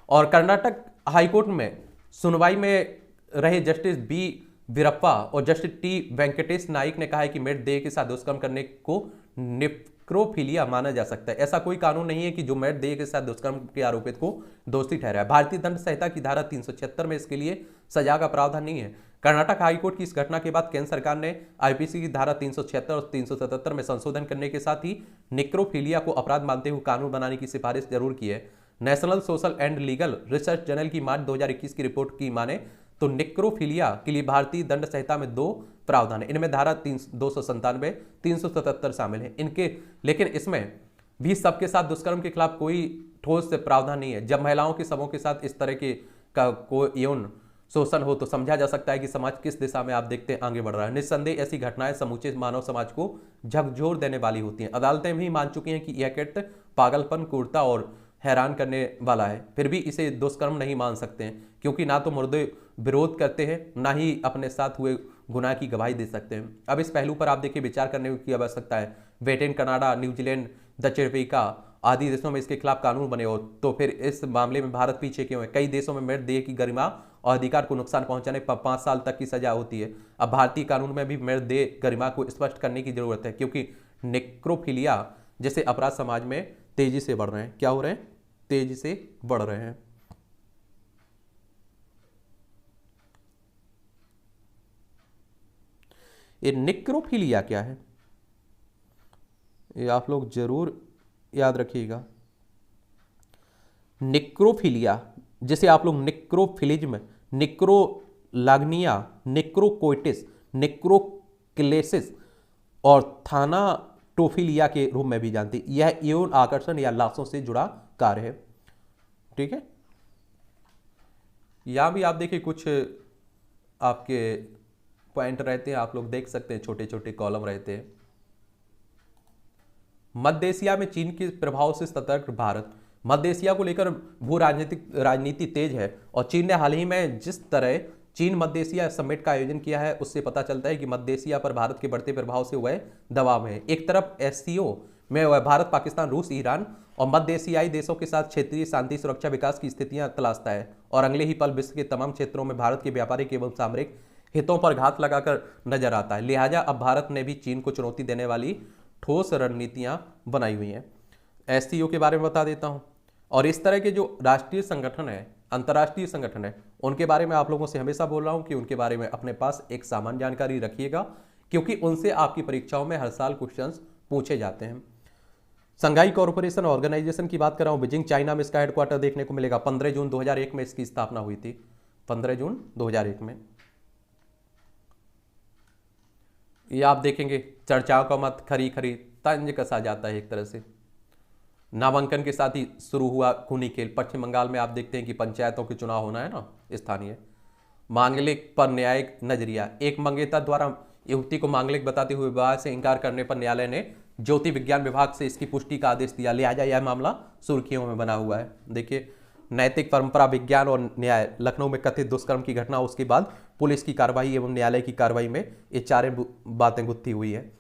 और कर्नाटक हाईकोर्ट में सुनवाई में रहे जस्टिस बी वीरप्पा और जस्टिस टी वेंकटेश नाइक ने कहा है कि मृत देह के साथ दुष्कर्म करने को नेक्रोफिलिया माना जा सकता है। ऐसा कोई कानून नहीं है कि जो मृत देह के साथ दुष्कर्म के आरोपित को दोषी ठहराए। भारतीय दंड संहिता की धारा 376 में इसके लिए सजा का प्रावधान नहीं है। कर्नाटक हाईकोर्ट की इस घटना के बाद केंद्र सरकार ने आईपीसी की धारा 376 और 377 में संशोधन करने के साथ ही नेक्रोफिलिया को अपराध मानते हुए कानून बनाने की सिफारिश जरूर की है। National social and legal research journal की मार्च 2021 की रिपोर्ट की माने तो नेक्रोफिलिया के लिए भारतीय दंड संहिता में 2 प्रावधान है। इनमें धारा 297, 377 शामिल है इनके, लेकिन इसमें भी सबके साथ दुष्कर्म के खिलाफ कोई ठोस प्रावधान नहीं है। जब महिलाओं के सबों के साथ इस तरह के का कोई यौन शोषण हो तो समझा जा सकता है कि समाज किस दिशा में आप देखते हैं आगे बढ़ रहा है। निस्संदेह ऐसी घटनाएं समूचे मानव समाज को झकझोर देने वाली होती हैं। अदालतें भी मान चुकी हैं कि यह कृत्य पागलपन, क्रूरता और हैरान करने वाला है, फिर भी इसे दुष्कर्म नहीं मान सकते हैं क्योंकि ना तो मुर्दे विरोध करते हैं, ना ही अपने साथ हुए गुनाह की गवाही दे सकते हैं। अब इस पहलू पर आप देखिए विचार करने की आवश्यकता है। ब्रिटेन, कनाडा, न्यूजीलैंड, दक्षिण अफ्रीका आदि देशों में इसके खिलाफ कानून बने हो, तो फिर इस मामले में भारत पीछे क्यों है? कई देशों में मृतदेह की गरिमा और अधिकार को नुकसान पहुंचाने पर 5 साल तक की सजा होती है। अब भारतीय कानून में भी मृतदेह गरिमा को स्पष्ट करने की जरूरत है, क्योंकि नेक्रोफिलिया जैसे अपराध समाज में तेजी से बढ़ रहे हैं। क्या हो रहे हैं? तेजी से बढ़ रहे हैं। ये नेक्रोफिलिया क्या है, ये आप लोग जरूर याद रखिएगा। नेक्रोफिलिया जैसे आप लोग नेक्रोफिलिज्म, नेक्रोलाग्निया, नेक्रोकोइटिस, नेक्रोक्लेसिस और थानाटोफिलिया के रूप में भी जानती। यह यौन आकर्षण या लाशों से जुड़ा कार्य है। ठीक है, यहां भी आप देखिए कुछ आपके पॉइंट रहते हैं, आप लोग देख सकते हैं, छोटे छोटे कॉलम रहते हैं। मध्य एशिया में चीन के प्रभाव से सतर्क भारत। मध्य एशिया को लेकर भू राजनीति तेज है और चीन ने हाल ही में जिस तरह चीन मध्य एशिया समिट का आयोजन किया है, उससे पता चलता है कि मध्य एशिया पर भारत के बढ़ते प्रभाव से वह दबाव है। एक तरफ एससीओ में वह भारत, पाकिस्तान, रूस, ईरान और मध्य एशियाई देशों के साथ क्षेत्रीय शांति, सुरक्षा, विकास की स्थितियां तलाशता है और अगले ही पल विश्व के तमाम क्षेत्रों में भारत के व्यापारिक एवं सामरिक हितों पर घात लगाकर नजर आता है। लिहाजा अब भारत ने भी चीन को चुनौती देने वाली ठोस रणनीतियां बनाई हुई हैं। एससीओ के बारे में बता देता हूं, और इस तरह के जो राष्ट्रीय संगठन है, अंतर्राष्ट्रीय संगठन है, उनके बारे में आप लोगों से हमेशा बोल रहा हूं कि उनके बारे में अपने पास एक सामान्य जानकारी रखिएगा, क्योंकि उनसे आपकी परीक्षाओं में हर साल क्वेश्चंस पूछे जाते हैं। संघाई कॉर्पोरेशन ऑर्गेनाइजेशन की बात कर रहा हूं, बीजिंग चाइना में इसका हेडक्वार्टर देखने को मिलेगा। 15 जून 2001 में इसकी स्थापना हुई थी, 15 जून 2001 में। ये आप देखेंगे चर्चाओं का मत खरी खरी तंज कसा जाता है एक तरह से। नामांकन के साथ ही शुरू हुआ खूनी खेल। पश्चिम बंगाल में आप देखते हैं कि पंचायतों के चुनाव होना है ना, स्थानीय। मांगलिक पर न्यायिक नजरिया। एक मंगेतर द्वारा युवती को मांगलिक बताते हुए विवाह से इनकार करने पर न्यायालय ने ज्योति विज्ञान विभाग से इसकी पुष्टि का आदेश दिया। लिहाजा यह मामला सुर्खियों में बना हुआ है। देखिए, नैतिक परंपरा, विज्ञान और न्याय। लखनऊ में कथित दुष्कर्म की घटना, उसके बाद पुलिस की कार्रवाई एवं न्यायालय की कार्रवाई में ये चारे बातें गुत्थी हुई है।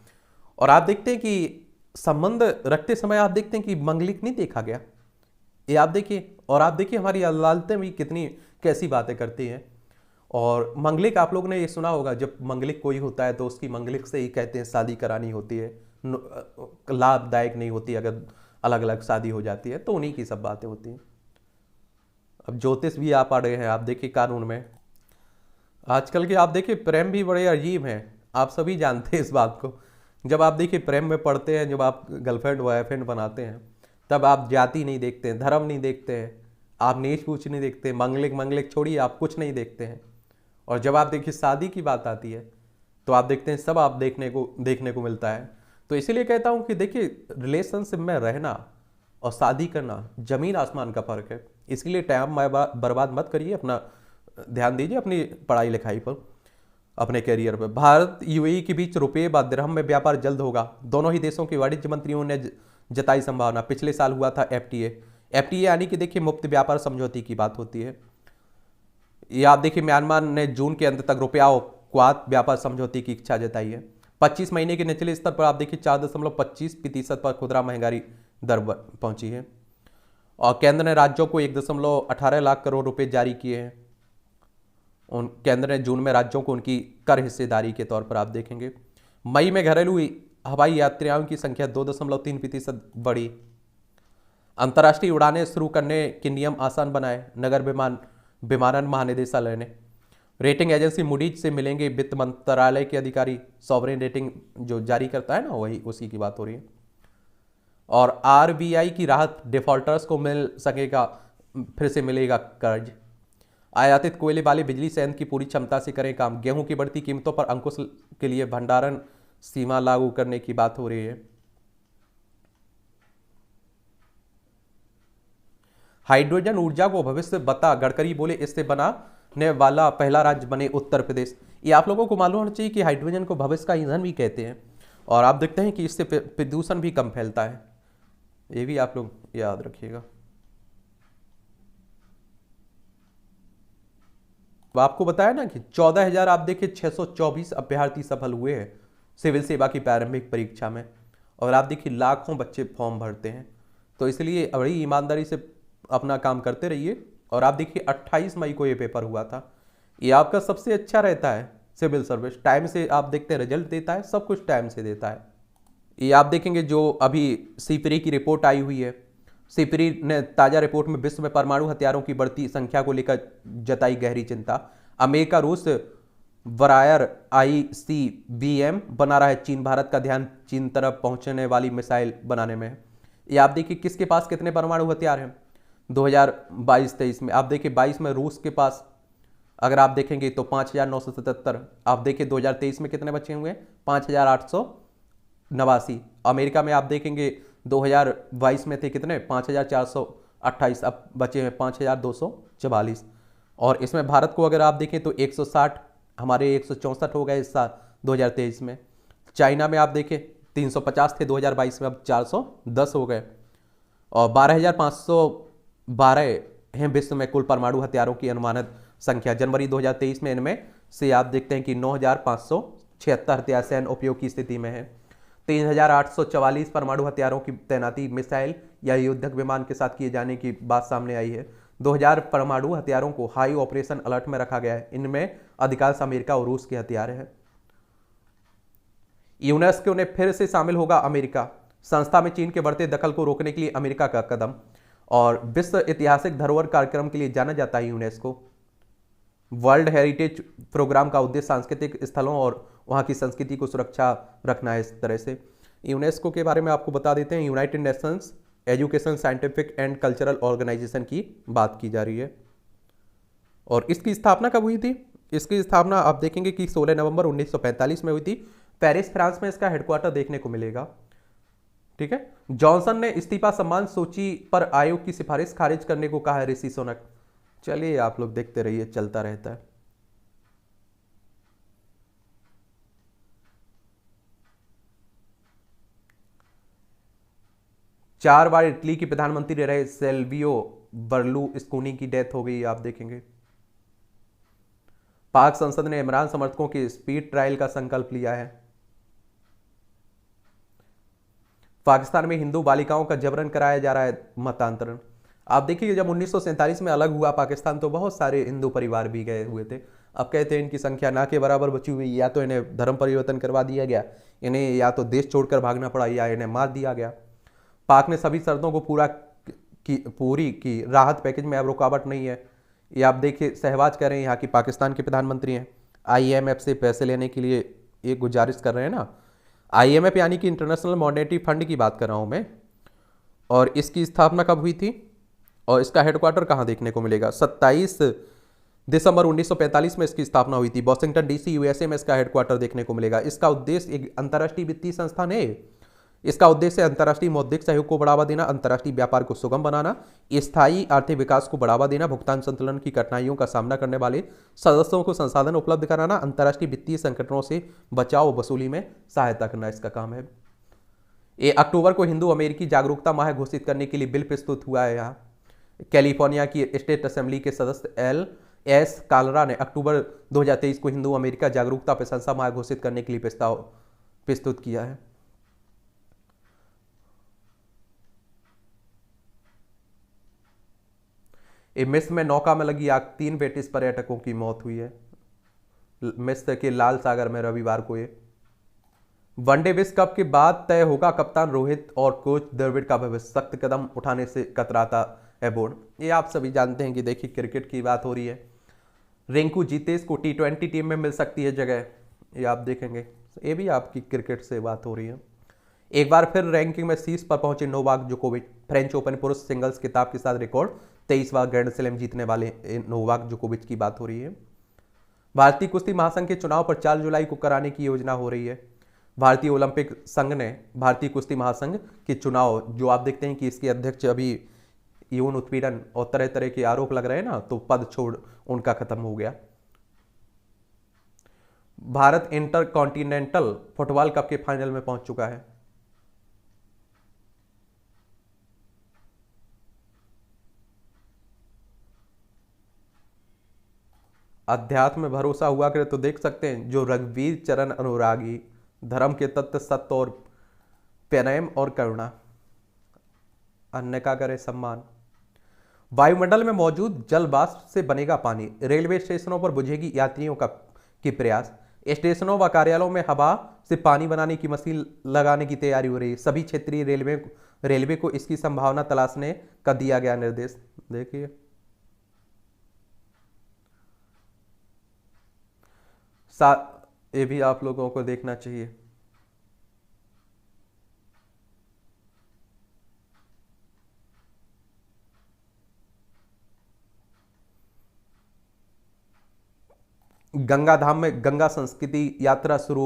और आप देखते हैं कि संबंध रखते समय आप देखते हैं कि मंगलिक नहीं देखा गया, ये आप देखिए। और आप देखिए हमारी अदालतें भी कितनी कैसी बातें करती हैं। और मंगलिक आप लोगों ने ये सुना होगा, जब मंगलिक कोई होता है तो उसकी मंगलिक से ही कहते हैं शादी करानी होती है, लाभदायक नहीं होती अगर अलग अलग शादी हो जाती है, तो उन्हीं की सब बातें होती हैं। अब ज्योतिष भी आप पढ़ रहे हैं, आप देखिए कानून में आजकल के आप देखिए प्रेम भी बड़े अजीब हैं, आप सभी जानते हैं इस बात को। जब आप देखिए प्रेम में पढ़ते हैं, जब आप गर्लफ्रेंड बॉयफ्रेंड बनाते हैं, तब आप जाति नहीं देखते हैं, धर्म नहीं देखते हैं, आप नीच पूछ नहीं देखते, मंगलिक छोड़िए, आप कुछ नहीं देखते हैं। और जब आप देखिए शादी की बात आती है तो आप देखते हैं सब आप देखने को मिलता है। तो इसीलिए कहता हूँ कि देखिए रिलेशनशिप में रहना और शादी करना जमीन आसमान का फर्क है। इसके टाइम बर्बाद मत करिए, अपना ध्यान दीजिए अपनी पढ़ाई लिखाई पर, अपने करियर पर। भारत यूएई के बीच रुपये व दिरहम में व्यापार जल्द होगा। दोनों ही देशों के वाणिज्य मंत्रियों ने जताई संभावना। पिछले साल हुआ था एफटीए यानी कि देखिए मुक्त व्यापार समझौते की बात होती है। ये आप देखिए म्यांमार ने जून के अंत तक रुपया और क्वात व्यापार समझौते की इच्छा जताई है। 25 महीने के निचले स्तर पर आप देखिए 4.25% पर खुदरा महंगाई दर पहुंची है। और केंद्र ने राज्यों को 1.18 लाख करोड़ रुपए जारी किए हैं। केंद्र ने जून में राज्यों को उनकी कर हिस्सेदारी के तौर पर आप देखेंगे। मई में घरेलू हवाई यात्रियों की संख्या 2.3% बढ़ी। अंतर्राष्ट्रीय उड़ानें शुरू करने के नियम आसान बनाए नगर विमानन महानिदेशालय ने। रेटिंग एजेंसी मूडीज से मिलेंगे वित्त मंत्रालय के अधिकारी। सॉवरेन रेटिंग जो जारी करता है ना, वही उसी की बात हो रही है। और आरबीआई की राहत, डिफॉल्टर्स को मिल सकेगा, फिर से मिलेगा कर्ज। आयातित कोयले वाले बिजली संयंत्र की पूरी क्षमता से करें काम। गेहूं की बढ़ती कीमतों पर अंकुश के लिए भंडारण सीमा लागू करने की बात हो रही है। हाइड्रोजन ऊर्जा को भविष्य बता, गडकरी बोले इससे बनाने वाला पहला राज्य बने उत्तर प्रदेश। ये आप लोगों को मालूम होना चाहिए कि हाइड्रोजन को भविष्य का ईंधन भी कहते हैं। और आप देखते हैं कि इससे प्रदूषण भी कम फैलता है, ये भी आप लोग याद रखिएगा। तो आपको बताया ना कि 14,000 आप देखिए 624 अभ्यर्थी सफल हुए हैं सिविल सेवा की प्रारंभिक परीक्षा में। और आप देखिए लाखों बच्चे फॉर्म भरते हैं। तो इसलिए बड़ी ईमानदारी से अपना काम करते रहिए। और आप देखिए 28 मई को ये पेपर हुआ था। ये आपका सबसे अच्छा रहता है सिविल सर्विस, टाइम से आप देखते हैं रिजल्ट देता है, सब कुछ टाइम से देता है। ये आप देखेंगे जो अभी सीपरी की रिपोर्ट आई हुई है, सीपरी ने ताज़ा रिपोर्ट में विश्व में परमाणु हथियारों की बढ़ती संख्या को लेकर जताई गहरी चिंता। अमेरिका रूस वरायर ICBM बना रहा है, चीन भारत का ध्यान चीन तरफ पहुंचने वाली मिसाइल बनाने में है। ये आप देखिए किसके पास कितने परमाणु हथियार हैं 2022-23 में। आप देखिए 22 में रूस के पास अगर आप देखेंगे तो 5,977। आप देखिए 2023 में कितने बचे हुए हैं 5,889। अमेरिका में आप देखेंगे 2022 में थे कितने 5,428, अब बचे हैं 5,244। और इसमें भारत को अगर आप देखें तो 160, हमारे 164 हो गए इस साल 2023 में। चाइना में आप देखें 350 थे 2022 में, अब 410 हो गए। और 12,512 हैं विश्व में कुल परमाणु हथियारों की अनुमानित संख्या। जनवरी 2023 में इनमें से आप देखते हैं कि 9,576 हथियार सैन्य उपयोग की स्थिति में है। 3,844 परमाणु हथियारों की तैनाती मिसाइल या युद्धक विमान के साथ किए जाने की बात सामने आई है। 2,000 परमाणु हथियारों को हाई ऑपरेशन अलर्ट में रखा गया है। इनमें अधिकांश अमेरिका और रूस के हथियार हैं। यूनेस्को ने फिर से शामिल होगा अमेरिका, संस्था में चीन के बढ़ते दखल को रोकने के लिए अमेरिका का कदम। और विश्व ऐतिहासिक धरोहर कार्यक्रम के लिए जाना जाता है यूनेस्को। वर्ल्ड हेरिटेज प्रोग्राम का उद्देश्य सांस्कृतिक स्थलों और वहाँ की संस्कृति को सुरक्षा रखना है। इस तरह से यूनेस्को के बारे में आपको बता देते हैं, United Nations education scientific and cultural organisation की बात की जा रही है। और इसकी स्थापना कब हुई थी? इसकी स्थापना आप देखेंगे कि 16 नवंबर 1945 में हुई थी। पेरिस फ्रांस में इसका हेडक्वार्टर देखने को मिलेगा। ठीक है। जॉनसन ने इस्तीफा सम्मान सूची पर आयोग की सिफारिश खारिज करने को कहा है ऋषि सुनक। चलिए आप लोग देखते रहिए, चलता रहता है। चार बार इटली की प्रधानमंत्री रहे सिल्वियो बर्लुस्कोनी की डेथ हो गई, आप देखेंगे। पाक संसद ने इमरान समर्थकों के स्पीड ट्रायल का संकल्प लिया है। पाकिस्तान में हिंदू बालिकाओं का जबरन कराया जा रहा है मतांतरण। आप देखिए जब 1947 में अलग हुआ पाकिस्तान तो बहुत सारे हिंदू परिवार भी गए हुए थे। अब कहते हैं इनकी संख्या ना के बराबर बची हुई, या तो इन्हें धर्म परिवर्तन करवा दिया गया, इन्हें या तो देश छोड़कर भागना पड़ा, या इन्हें मार दिया गया। पाक ने सभी शर्तों को पूरी की, राहत पैकेज में अब रुकावट नहीं है। ये आप देखिए शहबाज कह रहे हैं, यहाँ की पाकिस्तान के प्रधानमंत्री हैं, IMF से पैसे लेने के लिए एक गुजारिश कर रहे हैं ना। IMF यानी कि इंटरनेशनल मॉनेटरी फंड की बात कर रहा हूँ मैं। और इसकी स्थापना कब हुई थी और इसका हेडक्वार्टर कहाँ देखने को मिलेगा? 27 दिसंबर 1945 में इसकी स्थापना हुई थी। वॉशिंगटन DC USA में इसका हेडक्वार्टर देखने को मिलेगा। इसका उद्देश्य एक अंतर्राष्ट्रीय वित्तीय संस्थान है। इसका उद्देश्य अंतर्राष्ट्रीय मौद्रिक सहयोग को बढ़ावा देना, अंतर्राष्ट्रीय व्यापार को सुगम बनाना, स्थायी आर्थिक विकास को बढ़ावा देना, भुगतान संतुलन की कठिनाइयों का सामना करने वाले सदस्यों को संसाधन उपलब्ध कराना, अंतर्राष्ट्रीय वित्तीय संकटों से बचाव वसूली में सहायता करना इसका काम है। 1 अक्टूबर को हिंदू अमेरिकी जागरूकता माह घोषित करने के लिए बिल प्रस्तुत हुआ है। यहाँ कैलिफोर्निया की स्टेट असेंबली के सदस्य LS कालरा ने अक्टूबर 2023 को हिंदू अमेरिका जागरूकता प्रशंसा माह घोषित करने के लिए प्रस्ताव प्रस्तुत किया है। मिस्र में नौका में लगी आग, 3 ब्रिटिश पर्यटकों की मौत हुई है। मिस्र के लाल सागर में रविवार को ये। वनडे विश्व कप के बाद तय होगा कप्तान रोहित और कोच द्रविड़ का भविष्य, सख्त कदम उठाने से कतराता है बोर्ड। ये आप सभी जानते हैं कि देखिए क्रिकेट की बात हो रही है। रिंकू जीतेश को T20 टीम में मिल सकती है जगह, ये आप देखेंगे। ये भी आपकी क्रिकेट से बात हो रही है। एक बार फिर रैंकिंग में शीर्ष पर पहुंचे नोवाक जोकोविच। फ्रेंच ओपन पुरुष सिंगल्स खिताब के साथ रिकॉर्ड 23वां ग्रैंड स्लैम जीतने वाले नोवाक जोकोविच की बात हो रही है। भारतीय कुश्ती महासंघ के चुनाव पर 4 जुलाई को कराने की योजना हो रही है। भारतीय ओलंपिक संघ ने भारतीय कुश्ती महासंघ के चुनाव, जो आप देखते हैं कि इसके अध्यक्ष अभी यौन उत्पीड़न और तरह तरह के आरोप लग रहे हैं ना, तो पद छोड़ उनका खत्म हो गया। Bharat inter continental football cup के फाइनल में पहुंच चुका है। अध्यात्म में भरोसा हुआ करे तो देख सकते हैं, जो रघुवीर चरण अनुरागी, धर्म के तत्व सत्य और प्रेम और करुणा। अन्न का करे सम्मान। वायुमंडल में मौजूद जल वाष्प से बनेगा पानी। रेलवे स्टेशनों पर बुझेगी यात्रियों का की प्रयास। स्टेशनों व कार्यालयों में हवा से पानी बनाने की मशीन लगाने की तैयारी हो रही है। सभी क्षेत्रीय रेलवे को इसकी संभावना तलाशने का दिया गया निर्देश। देखिए ये भी आप लोगों को देखना चाहिए। गंगा धाम में गंगा संस्कृति यात्रा शुरू,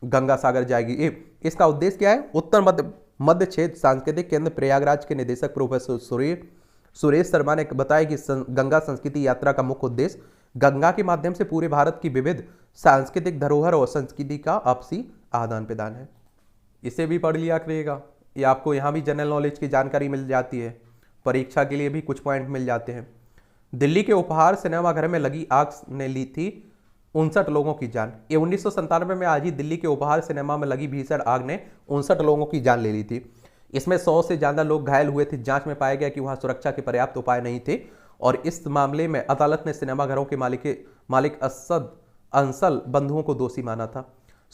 गंगा सागर जाएगी। इसका उद्देश्य क्या है? उत्तर मध्य क्षेत्र सांस्कृतिक केंद्र प्रयागराज के निदेशक प्रोफेसर सुरेश शर्मा ने बताया कि गंगा संस्कृति यात्रा का मुख्य उद्देश्य गंगा के माध्यम से पूरे भारत की विविध सांस्कृतिक धरोहर और संस्कृति का आपसी आदान प्रदान है। इसे भी पढ़ लिया करिएगा, ये आपको यहाँ भी जनरल नॉलेज की जानकारी मिल जाती है, परीक्षा के लिए भी कुछ पॉइंट मिल जाते हैं। दिल्ली के उपहार सिनेमाघर में लगी आग ने ली थी 59 लोगों की जान। ये 1997 में आज ही दिल्ली के उपहार सिनेमा में लगी भीषण आग ने 59 लोगों की जान ले ली थी। इसमें 100 से ज्यादा लोग घायल हुए थे। जांच में पाया गया कि वहां सुरक्षा के पर्याप्त उपाय नहीं थे और इस मामले में अदालत ने सिनेमाघरों के मालिक असद अंसल बंधुओं को दोषी माना था।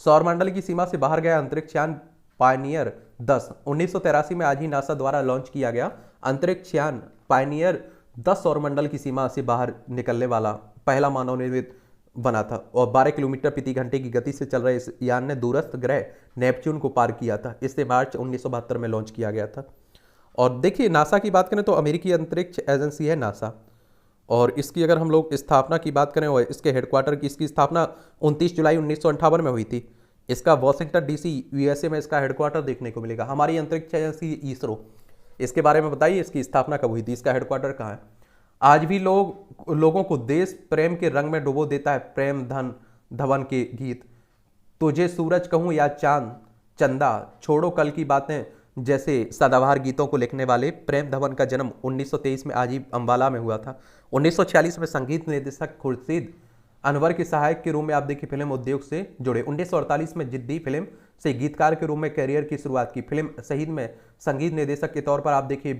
सौरमंडल की सीमा से बाहर गया अंतरिक्ष यान पायनियर 10 1983 में आज ही नासा द्वारा लॉन्च किया गया अंतरिक्ष यान पायनियर 10 सौरमंडल की सीमा से बाहर निकलने वाला पहला मानव निर्मित बना था और 12 किलोमीटर प्रति घंटे की गति से चल रहे इस यान ने दूरस्थ ग्रह नेपच्यून को पार किया था। इसे मार्च 1972 में लॉन्च किया गया था। और देखिए नासा की बात करें तो अमेरिकी अंतरिक्ष एजेंसी है नासा, और इसकी अगर हम लोग स्थापना की बात करें और इसके हेडक्वार्टर की, इसकी स्थापना 29 जुलाई 1958 में हुई थी। इसका वॉशिंगटन DC USA में इसका हेडक्वार्टर देखने को मिलेगा। हमारी अंतरिक्ष एजेंसी इसरो, इसके बारे में बताइए इसकी स्थापना कब हुई थी, इसका हेडक्वार्टर कहाँ है। आज भी लोगों को देश प्रेम के रंग में डुबो देता है प्रेम धवन के गीत। तुझे सूरज कहूं या चांद चंदा, छोड़ो कल की बातें जैसे सदाबहार गीतों को लिखने वाले प्रेम धवन का जन्म 1923 में आज ही अंबाला में हुआ था। 1946 में संगीत निर्देशक खुर्शीद अनवर के सहायक के रूप में आप देखिए फिल्म उद्योग से जुड़े। 1948 में जिद्दी फिल्म से गीतकार के रूप में करियर की शुरुआत की। फिल्म शहीद में संगीत निर्देशक के तौर पर आप देखिए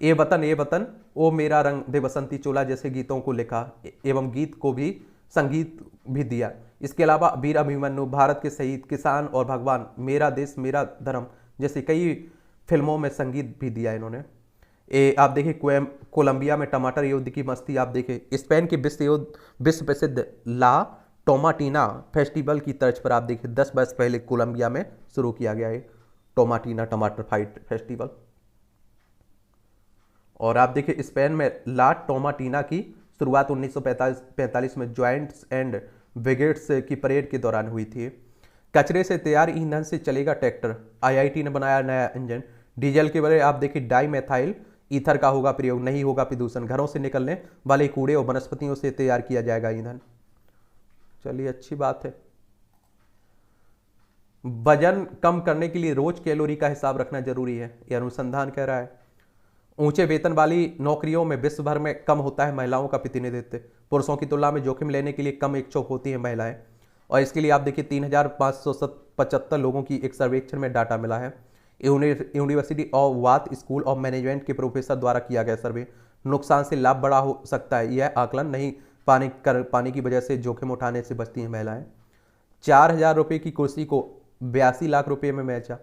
ए वतन ओ मेरा रंग दे बसंती चोला जैसे गीतों को लिखा एवं गीत को भी संगीत भी दिया। इसके अलावा वीर अभिमन्यु, भारत के शहीद, किसान और भगवान, मेरा देश मेरा धर्म जैसे कई फिल्मों में संगीत भी दिया इन्होंने। आप देखिए कोलंबिया में टमाटर युद्ध की मस्ती, आप देखिए स्पेन के विश्व प्रसिद्ध ला टोमाटीना फेस्टिवल की तर्ज पर आप देखिए 10 वर्ष पहले कोलंबिया में शुरू किया गया है टोमाटीना टमाटर फाइट फेस्टिवल। और आप देखिए स्पेन में ला टोमाटीना की शुरुआत 1945 में ज्वाइंट्स एंड ब्रिगेड्स की परेड के दौरान हुई थी। कचरे से तैयार ईंधन से चलेगा ट्रैक्टर, IIT ने बनाया नया इंजन। डीजल के बजाय आप देखिए डाई मेथाइल ईथर का होगा प्रयोग, नहीं होगा प्रदूषण। घरों से निकलने वाले कूड़े और वनस्पतियों से तैयार किया जाएगा ईंधन। चलिए अच्छी बात है। वजन कम करने के लिए रोज कैलोरी का हिसाब रखना जरूरी है, यह अनुसंधान कह रहा है। ऊंचे वेतन वाली नौकरियों में विश्व भर में कम होता है महिलाओं का प्रतिनिधित्व। पुरुषों की तुलना में जोखिम लेने के लिए कम इच्छुक होती हैं महिलाएं। और इसके लिए आप देखिए 3575 लोगों की एक सर्वेक्षण में डाटा मिला है। यूनिवर्सिटी ऑफ वात स्कूल ऑफ मैनेजमेंट के प्रोफेसर द्वारा किया गया सर्वे। नुकसान से लाभ बड़ा हो सकता है, यह आकलन नहीं पानी की वजह से जोखिम उठाने से बचती हैं महिलाएं। 4000 रुपये की कुर्सी को 82 लाख रुपये में बेचा।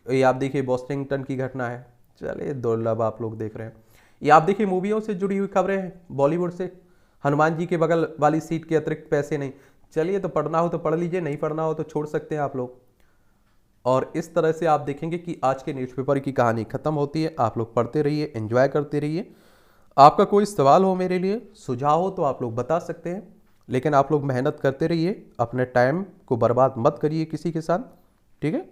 ये आप देखिए वॉशिंगटन की घटना है। चलिए दुर्लभ आप लोग देख रहे हैं। ये आप देखिए मूवियों से जुड़ी हुई खबरें हैं बॉलीवुड से। हनुमान जी के बगल वाली सीट के अतिरिक्त पैसे नहीं। चलिए तो पढ़ना हो तो पढ़ लीजिए, नहीं पढ़ना हो तो छोड़ सकते हैं आप लोग। और इस तरह से आप देखेंगे कि आज के न्यूज़पेपर की कहानी खत्म होती है। आप लोग पढ़ते रहिए, एंजॉय करते रहिए। आपका कोई सवाल हो मेरे लिए, सुझाव हो तो आप लोग बता सकते हैं, लेकिन आप लोग मेहनत करते रहिए, अपने टाइम को बर्बाद मत करिए किसी के साथ, ठीक है।